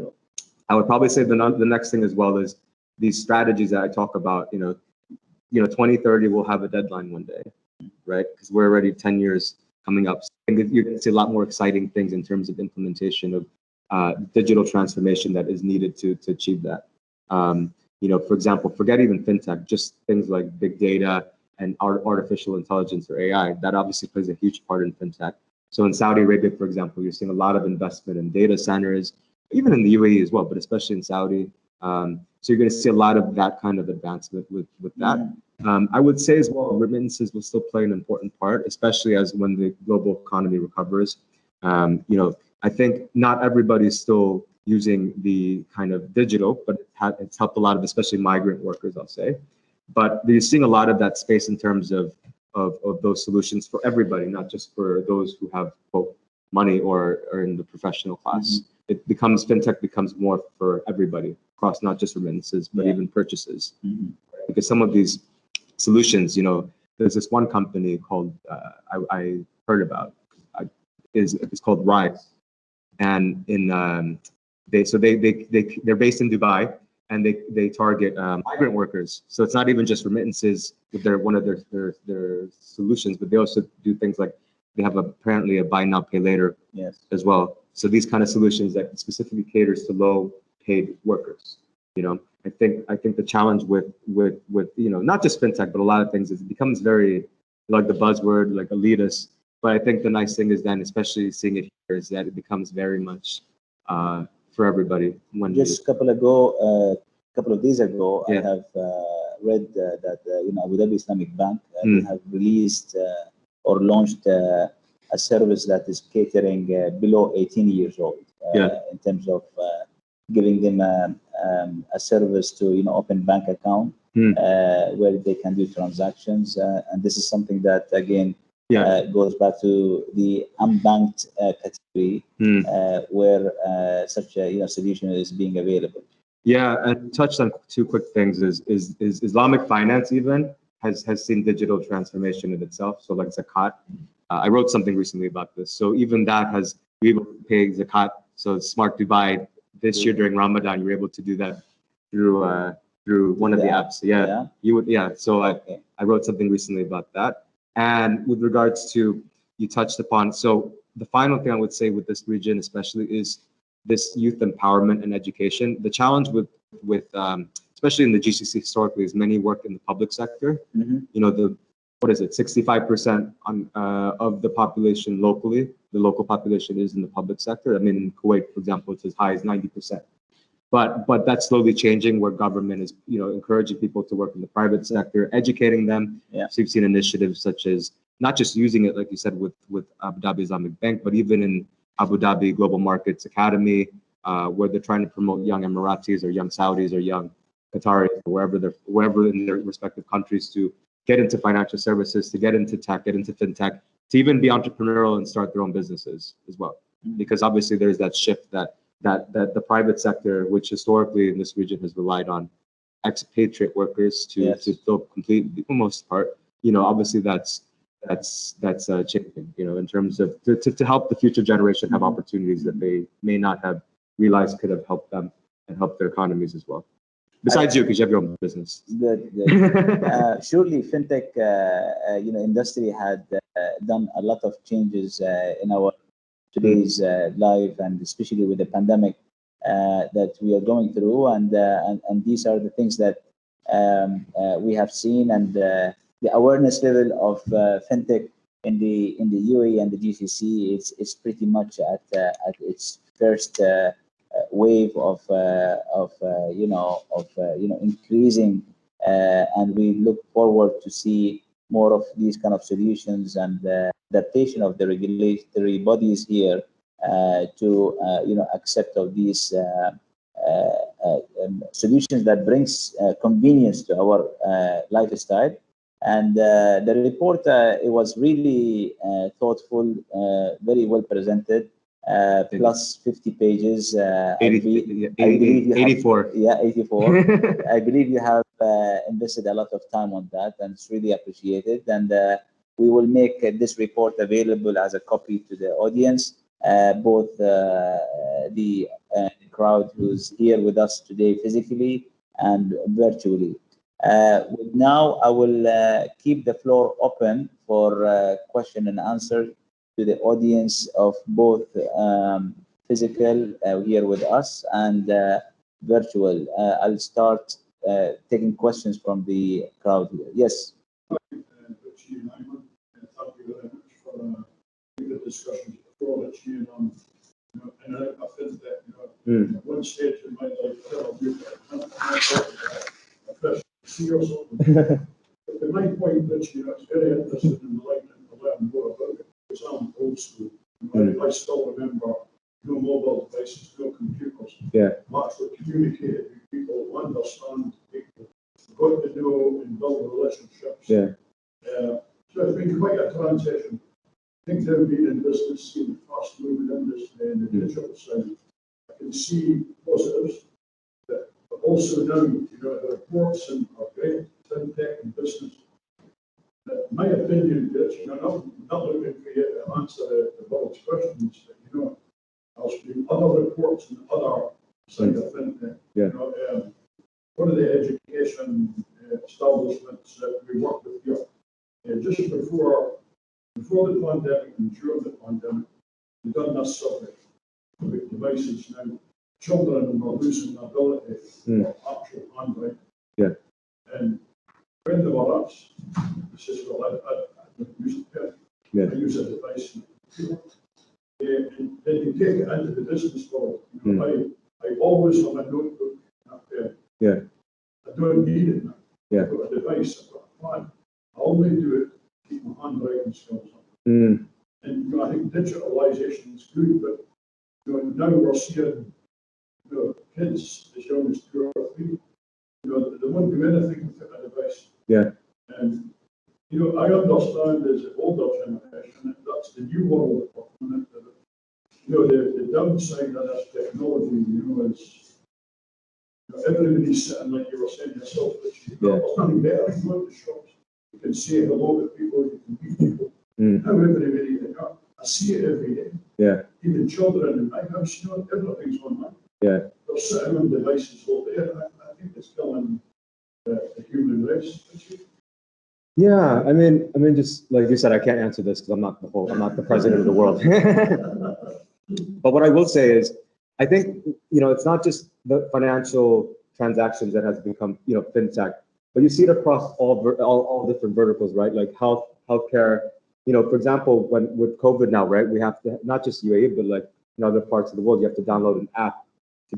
S2: I would probably say the next thing as well is these strategies that I talk about, 2030 will have a deadline one day, right? Because we're already 10 years coming up. And you're going to see a lot more exciting things in terms of implementation of digital transformation that is needed to achieve that. For example, forget even fintech, just things like big data and artificial intelligence or AI, that obviously plays a huge part in fintech. So in Saudi Arabia, for example, you're seeing a lot of investment in data centers, even in the UAE as well, but especially in Saudi. So you're going to see a lot of that kind of advancement with that. I would say as well, remittances will still play an important part, especially as when the global economy recovers. I think not everybody is still using the kind of digital, but it's helped a lot of, especially migrant workers, I'll say. But you're seeing a lot of that space in terms of those solutions for everybody, not just for those who have both money or are in the professional class. Fintech becomes more for everybody across not just remittances, but even purchases. Because some of these solutions, there's this one company called I heard about, it's called Rise, and they're based in Dubai, and they target migrant workers. So it's not even just remittances with one of their solutions, but they also do things like they have apparently a buy now pay later as well. So these kind of solutions that specifically caters to low paid workers. I think the challenge with not just fintech, but a lot of things is it becomes very like the buzzword, like elitist. But I think the nice thing is then, especially seeing it here, is that it becomes very much for everybody.
S1: Just a couple of days ago, I have read that Abu Dhabi Islamic Bank they have released or launched a service that is catering below 18 years old in terms of giving them a service to open bank account where they can do transactions, and this is something that again goes back to the unbanked category where such a solution is being available.
S2: Yeah, and touched on two quick things is Islamic finance even has seen digital transformation in itself. So like zakat, I wrote something recently about this. So even that has we able to pay zakat. So Smart Dubai this year during Ramadan, you were able to do that through one of the apps. So I wrote something recently about that. And with regards to you touched upon, so the final thing I would say with this region especially is this youth empowerment and education. The challenge with especially in the GCC historically is many work in the public sector. What is it? 65% of the population locally, the local population is in the public sector. I mean, in Kuwait, for example, it's as high as 90%. But that's slowly changing, where government is, encouraging people to work in the private sector, educating them. So you've seen initiatives such as not just using it, like you said, with Abu Dhabi Islamic Bank, but even in Abu Dhabi Global Markets Academy, where they're trying to promote young Emiratis or young Saudis or young Qataris, or wherever in their respective countries to get into financial services, to get into tech, get into fintech, to even be entrepreneurial and start their own businesses as well. Because obviously there's that shift that the private sector, which historically in this region has relied on expatriate workers to still complete, for the most part. Obviously that's changing. In terms of to help the future generation have opportunities that they may not have realized could have helped them and help their economies as well. Besides you, because you have your own business.
S1: Good. Surely, fintech, industry had done a lot of changes in our today's life, and especially with the pandemic that we are going through, and these are the things that we have seen, and the awareness level of fintech in the UAE and the GCC is pretty much at its first wave of increasing, and we look forward to see more of these kind of solutions and adaptation of the regulatory bodies here to accept of these solutions that brings convenience to our lifestyle. And the report, it was really thoughtful, very well presented, plus 50 pages.
S2: 84.
S1: Yeah, 84. I believe you have invested a lot of time on that, and it's really appreciated. And we will make this report available as a copy to the audience, both the crowd who's here with us today physically and virtually. Now I will keep the floor open for question and answer to the audience of both physical here with us and virtual. I'll start taking questions from the crowd here. Yes.
S3: Richie and Ayman, thank you very much for the discussions before, Richie, and and I think that at one stage in my life, I'll do that. See or something. But the main point, Richie, I was very interested in the light and to learn more about it, because I'm old school. I still remember no mobile devices, no computers.
S2: Yeah.
S3: Actually communicated with people, understand people, got to know and build relationships.
S2: Yeah.
S3: So it's been quite a transition. I think they've been in business, seeing the fast moving industry and the digital side. I can see positives. But also now, the reports and our great fintech and business. My opinion is, I'm not looking for you to answer the world's questions, but there's been other reports and other side of fintech.
S2: Yeah.
S3: One of the education establishments that we work with here, just before the pandemic and during the pandemic, we've done this survey with devices now. Children are losing the ability for actual handwriting.
S2: Yeah.
S3: And when they were asked, they says, well, I don't use a pen.
S2: Yeah.
S3: I use a device and a computer. And then you take it into the business world. I always have a notebook and a pen.
S2: Yeah.
S3: I don't need it now.
S2: Yeah.
S3: I've got a device, I've got a plan. I only do it to keep my handwriting skills up. And I think digitalization is good, but now we're seeing kids as young as 2 or 3, they won't do anything without a device.
S2: Yeah.
S3: And I understand as an older generation that that's the new world that we're coming into. The downside of this technology, is everybody's sitting like you were saying yourself, but there's nothing better than going to shops. You can say hello to people, you can meet people. Now everybody, I see it every day.
S2: Yeah.
S3: Even children in my house, everything's online.
S2: Yeah.
S3: They're sitting on devices all day. I think it's killing the human race.
S2: Yeah, I mean, just like you said, I can't answer this because I'm not the president of the world. But what I will say is, I think it's not just the financial transactions that has become fintech, but you see it across all different verticals, right? Like healthcare. For example, with COVID now, right? We have to not just UAE, but like in other parts of the world, you have to download an app to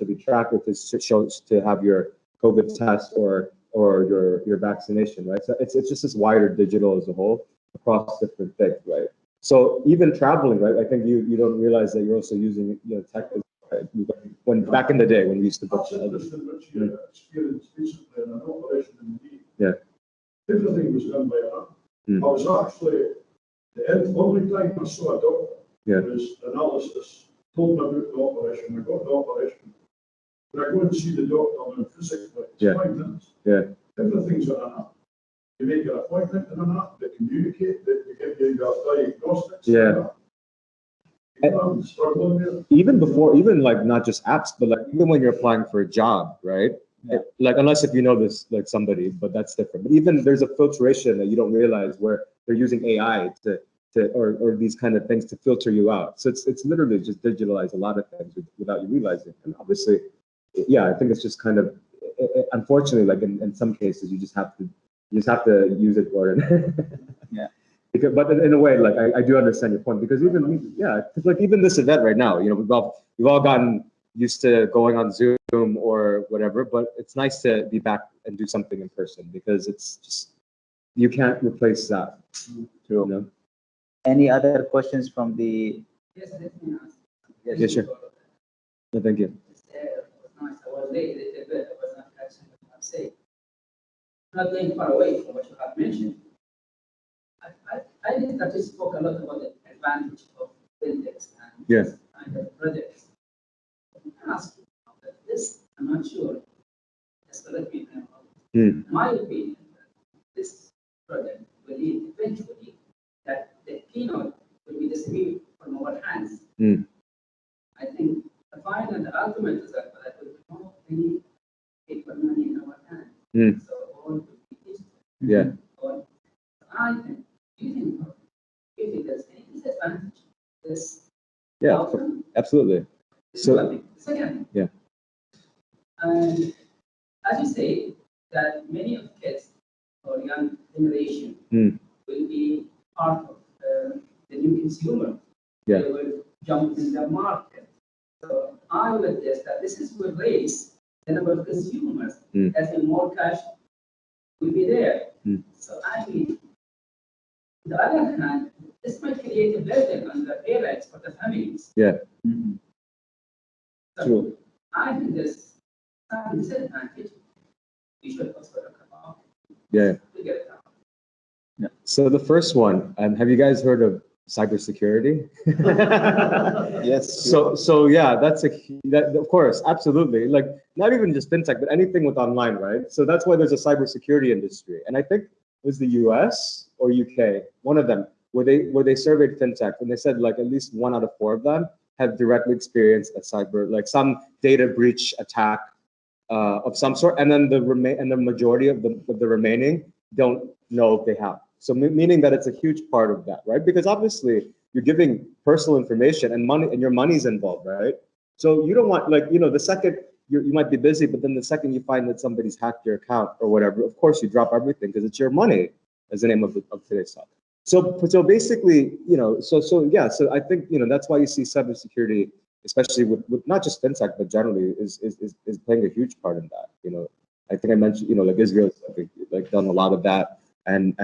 S2: be tracked with this shows to have your COVID test or your vaccination, right? So it's just this wider digital as a whole across different things, right? So even traveling, right? I think you don't realize that you're also using tech, right? When back in the day when we used to book.
S3: Experience recently in an operation in the knee.
S2: Yeah.
S3: Everything was done by an app. I was actually the only time I saw a doctor was analysis, told me about the operation. I got the operation. When I go and see the doctor on physically, it's
S2: Yeah.
S3: 5 minutes.
S2: Yeah.
S3: Everything's on an app. You make your appointment in an app, they communicate, they give you your diagnostics.
S2: Yeah.
S3: I'm struggling there.
S2: Even before, even like not just apps, but like even when you're applying for a job, right?
S1: Yeah.
S2: Like unless if you know this like somebody, but that's different. But even there's a filtration that you don't realize where they're using AI or these kind of things to filter you out. So it's literally just digitalize a lot of things without you realizing. And obviously, yeah, I think it's just kind of unfortunately, like in some cases, you just have to use it, Gordon.
S1: Yeah.
S2: Because, but in a way, like I do understand your point, because even because like even this event right now, you know, we've all gotten used to going on Zoom or whatever, but it's nice to be back and do something in person, because it's just, you can't replace that.
S1: True.
S2: You know?
S1: Any other questions from the?
S4: Yes, let me ask.
S2: Yeah, sure. No, thank you.
S4: It was nice. I was late a little bit. I was not catching what you have said. Not going far away from what you have mentioned. I think that you spoke a lot about the advantage of fintechs and
S2: Yeah.
S4: kind of projects. Let me ask you about this. I'm not sure. Just correct me if I'm wrong. In my opinion, this project will lead eventually that the keynote will be distributed from our hands. I think the final and the ultimate result that will not be paper money in our hands. So all will be digital.
S2: Yeah.
S4: Or I think, do you think there's any disadvantage to this?
S2: Yeah.
S4: outcome?
S2: Absolutely.
S4: This
S2: So-
S4: is one thing. Second,
S2: Yeah.
S4: and as you say, that many of kids or young generation will be part of the new consumer.
S2: Yeah.
S4: They will jump in the market. So I would guess that this is will raise the number of consumers. As in more cash will be there. So actually, on the other hand, this might create a burden on the parents or the families.
S2: Yeah.
S4: So
S1: True.
S4: I think there's some disadvantage. We should also look about
S2: Yeah.
S4: to get it out.
S2: So the first one, have you guys heard of cybersecurity?
S1: Yes.
S2: So yeah, that of course, absolutely. Like not even just fintech, but anything with online, right? So that's why there's a cybersecurity industry. And I think it was the US or UK, one of them, where they surveyed fintech, and they said like at least 1 out of 4 of them have directly experienced a like some data breach attack of some sort, and then the majority of the remaining don't know if they have. So meaning that it's a huge part of that, right? Because obviously you're giving personal information and money, and your money's involved, right? So you don't want, like, you know, the second you might be busy, but then the second you find that somebody's hacked your account or whatever, of course you drop everything because it's your money, as the name of today's talk. So basically, you know, so I think, you know, that's why you see cybersecurity, especially with not just fintech, but generally is playing a huge part in that. You know, I think I mentioned, you know, like Israel's like done a lot of that, and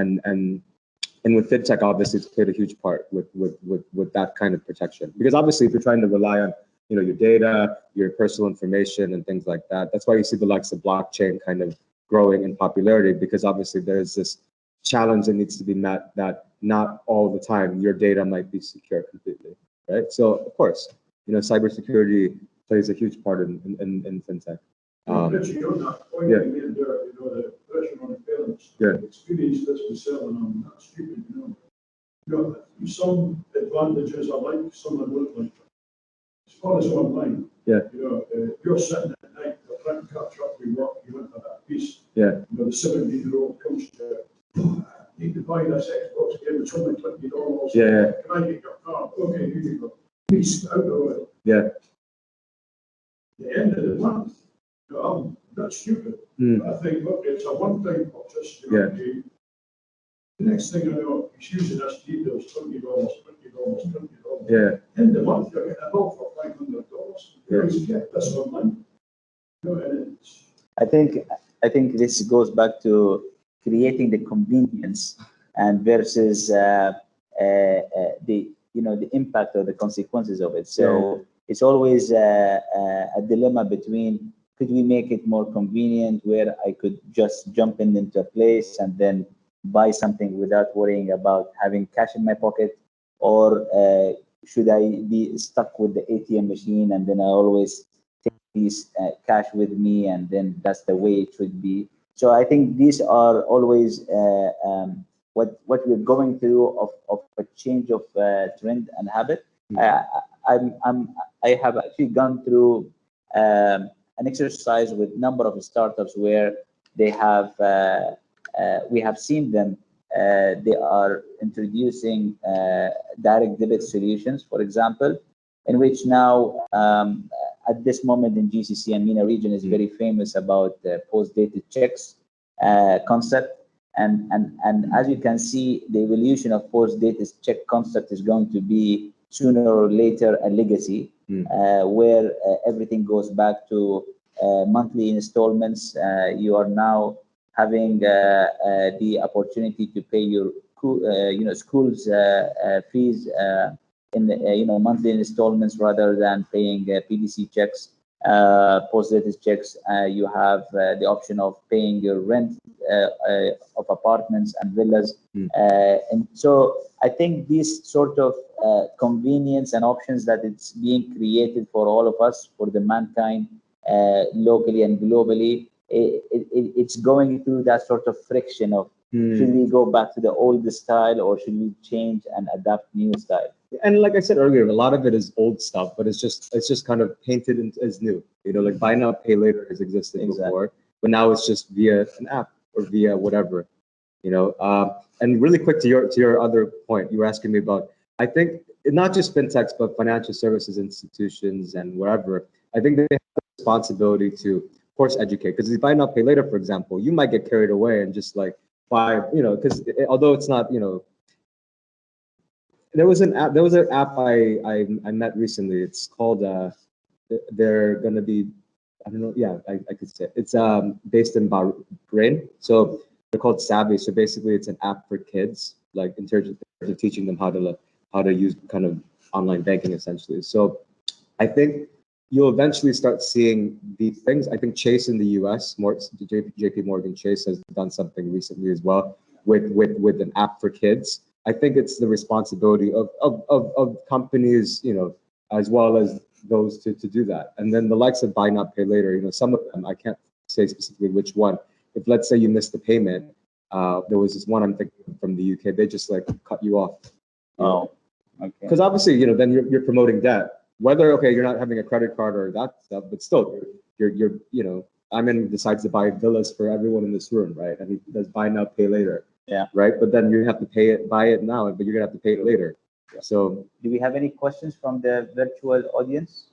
S2: with fintech, obviously, it's played a huge part with that kind of protection. Because obviously, if you're trying to rely on, you know, your data, your personal information, and things like that, that's why you see the likes of blockchain kind of growing in popularity. Because obviously, there's this challenge that needs to be met that not all the time your data might be secure completely, right? So of course, you know, cybersecurity plays a huge part in fintech.
S3: Richie, on that point
S2: yeah.
S3: you made there, you know, the pressure on parents.
S2: Yeah.
S3: Experience this with selling them, not stupid, you know. You know, some advantages I like, some I don't like. As far as online,
S2: Yeah.
S3: you know, you're sitting at night, you're trying to catch up with work, you want that piece.
S2: Yeah.
S3: You know, the 17-year-old comes to you, need to buy this Xbox game, it's only $20.
S2: Yeah.
S3: Can I get your card? Okay, here you go. Please, out of it.
S2: Yeah.
S3: The end of the month, you know, I'm not stupid. I think, look, it's a one-time purchase. You know,
S2: Yeah.
S3: the next thing I know, he's using us details, $20, $20.
S2: Yeah.
S3: End of the month, you're getting a bill for $500.
S2: Yeah.
S3: You get this online. You know, and it's,
S1: I think this goes back to creating the convenience and versus the, you know, the impact or the consequences of it. So it's always a dilemma between, could we make it more convenient where I could just jump into a place and then buy something without worrying about having cash in my pocket, or should I be stuck with the ATM machine and then I always take this cash with me, and then that's the way it should be. So I think these are always what we're going through of a change of trend and habit. I have actually gone through an exercise with number of startups where they have we have seen them. They are introducing direct debit solutions, for example, in which now at this moment in GCC and MENA region is very famous about post-dated checks concept. And as you can see, the evolution of post-dated check concept is going to be sooner or later a legacy, where everything goes back to monthly installments. You are now having the opportunity to pay your school's fees in monthly installments rather than paying PDC checks, post-dated checks. You have the option of paying your rent of apartments and villas, and so I think this sort of convenience and options that it's being created for all of us, for the mankind, locally and globally, it's going through that sort of friction of should we go back to the old style or should we change and adapt new style?
S2: And like I said earlier, a lot of it is old stuff, but it's just kind of painted as new. Like buy now, pay later has existed before, but now it's just via an app or via whatever. And really quick to your other point, you were asking me about. I think not just fintechs, but financial services institutions and wherever. I think they have the responsibility to, of course, educate. Because if you buy now, pay later, for example, you might get carried away and just like buy, because although it's not, there was an app I met recently. It's called they're gonna be, I don't know, yeah, I could say it's based in Bahrain. So they're called Savvy. So basically it's an app for kids, like in terms of teaching them how to use kind of online banking essentially. So I think you'll eventually start seeing these things. I think Chase in the US, JP Morgan Chase has done something recently as well with an app for kids. I think it's the responsibility of companies, as well as those to do that. And then the likes of buy now, pay later, some of them, I can't say specifically which one. If let's say you missed the payment, there was this one I'm thinking from the UK, they just like cut you off.
S1: Oh, okay.
S2: Because obviously, then you're promoting debt. Whether, okay, you're not having a credit card or that stuff, but still, you're Ayman decides to buy villas for everyone in this room, right? And he does buy now, pay later.
S1: Yeah.
S2: Right. But then you have to buy it now, but you're gonna have to pay it later. Yeah. So
S1: do we have any questions from the virtual audience?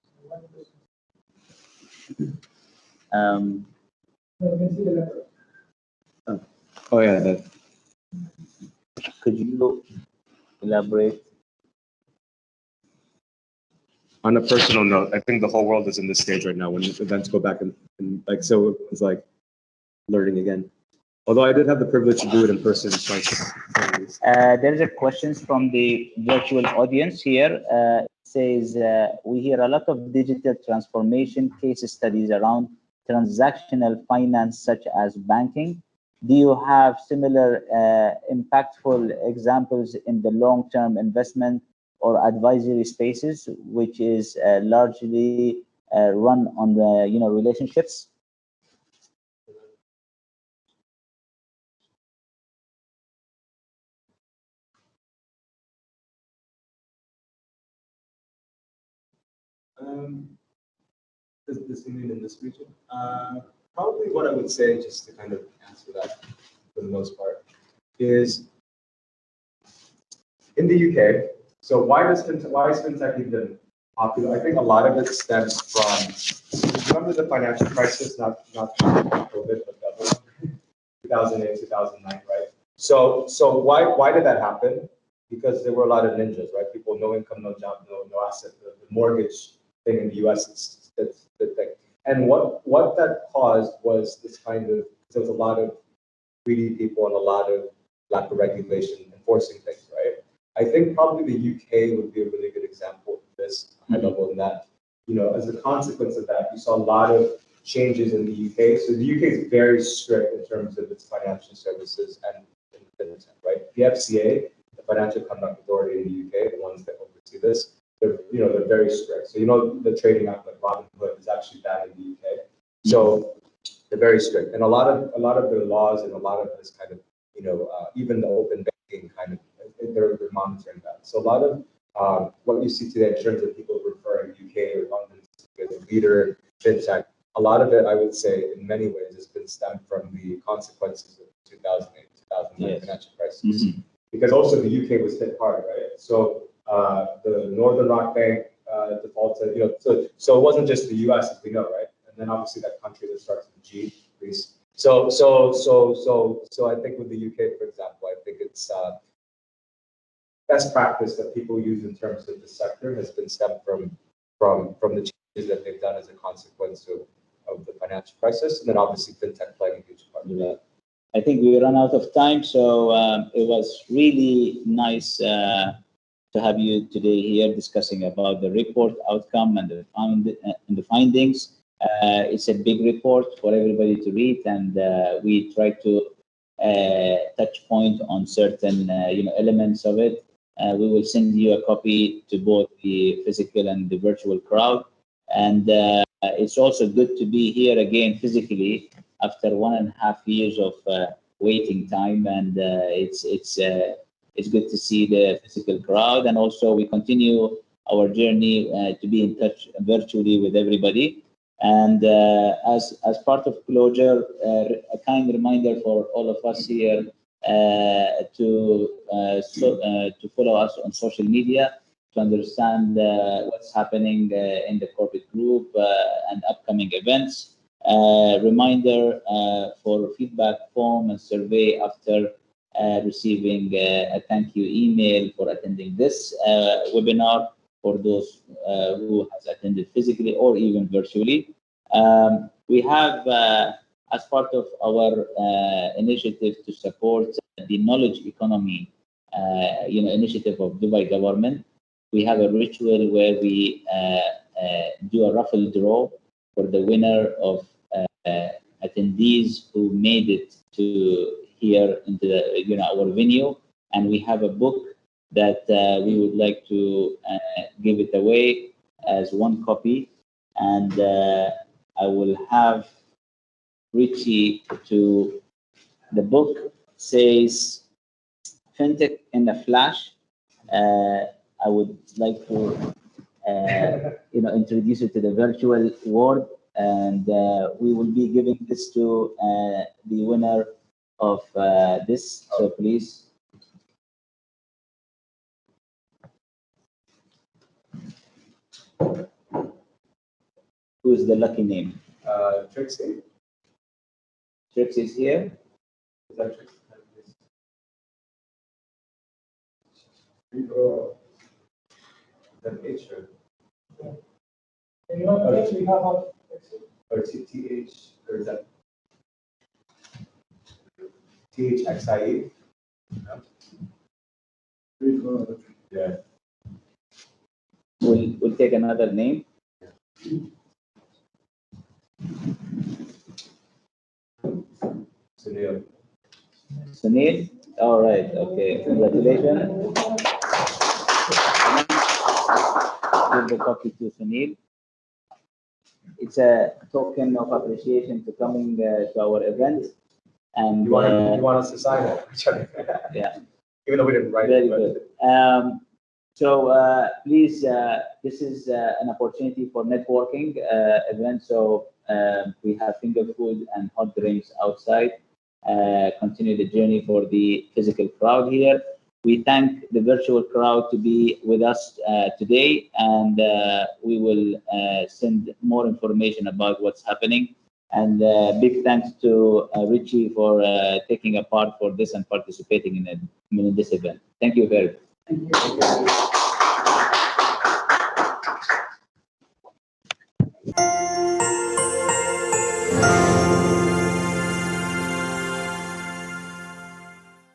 S2: Oh yeah.
S1: Could you elaborate?
S2: On a personal note, I think the whole world is in this stage right now when events go back and like, so it's like learning again. Although I did have the privilege to do it in person twice.
S1: There is a question from the virtual audience here. It says, we hear a lot of digital transformation case studies around transactional finance, such as banking. Do you have similar impactful examples in the long-term investment or advisory spaces, which is largely run on the relationships?
S2: Does this mean in this region? Probably what I would say, just to kind of answer that for the most part, is in the UK. So why is fintech even popular? I think a lot of it stems from, remember the financial crisis, not COVID, but the other one, 2008, 2009, right? So why did that happen? Because there were a lot of ninjas, right? People, no income, no job, no asset. The mortgage thing in the US is the thing. And what that caused was this kind of, there was a lot of greedy people and a lot of lack of regulation enforcing things, right? I think probably the UK would be a really good example of this high level in that, as a consequence of that, you saw a lot of changes in the UK. So the UK is very strict in terms of its financial services and fintech, right? The FCA, the Financial Conduct Authority in the UK, the ones that oversee this, they're very strict. So the trading app like Robinhood is actually banned in the UK. So they're very strict, and a lot of the laws and a lot of this kind of even the open banking kind of they're monitoring that. So a lot of what you see today in terms of people referring UK or London as a leader in fintech, a lot of it, I would say, in many ways, has been stemmed from the consequences of the 2008, 2009 financial crisis. Because also the UK was hit hard, right? So the Northern Rock Bank defaulted, so it wasn't just the US, as we know, right? And then obviously that country that starts with G, Greece. So I think with the UK, for example, I think it's best practice that people use in terms of the sector has been stemmed from the changes that they've done as a consequence of the financial crisis, and then obviously fintech playing a huge part of that.
S1: I think we run out of time, so it was really nice to have you today here discussing about the report outcome and the findings. It's a big report for everybody to read, and we try to touch point on certain elements of it. We will send you a copy to both the physical and the virtual crowd, and it's also good to be here again physically after 1.5 years of waiting time, and it's good to see the physical crowd, and also we continue our journey to be in touch virtually with everybody. And as part of closure, a kind reminder for all of us here to follow us on social media to understand what's happening in the corporate group and upcoming events. Reminder for feedback form and survey after receiving a thank you email for attending this webinar for those who has attended physically or even virtually. We have, as part of our initiative to support the knowledge economy, initiative of Dubai government, we have a ritual where we do a raffle draw for the winner of attendees who made it to here into the, our venue, and we have a book that we would like to give it away as one copy, and I will have Richie to. The book says Fintech in a Flash. I would like to introduce you to the virtual world, and we will be giving this to the winner of this. So please. Who's the lucky name?
S2: Trixie.
S1: Trixie is here.
S2: Is that Trixie? That H or? Or TH, or is that THXIE? No? Yeah.
S1: We'll take another name.
S2: Sunil.
S1: Sunil? All right. Okay. Congratulations. Give the copy to Sunil. It's a token of appreciation to coming to our event. And
S2: you want us to sign it?
S1: Yeah.
S2: Even though we didn't write
S1: Very
S2: it.
S1: Good. So please, this is an opportunity for networking event. So we have finger food and hot drinks outside. Continue the journey for the physical crowd here. We thank the virtual crowd to be with us today, and we will send more information about what's happening. And big thanks to Richie for taking a part for this and participating in this event. Thank you very much.
S4: Thank you.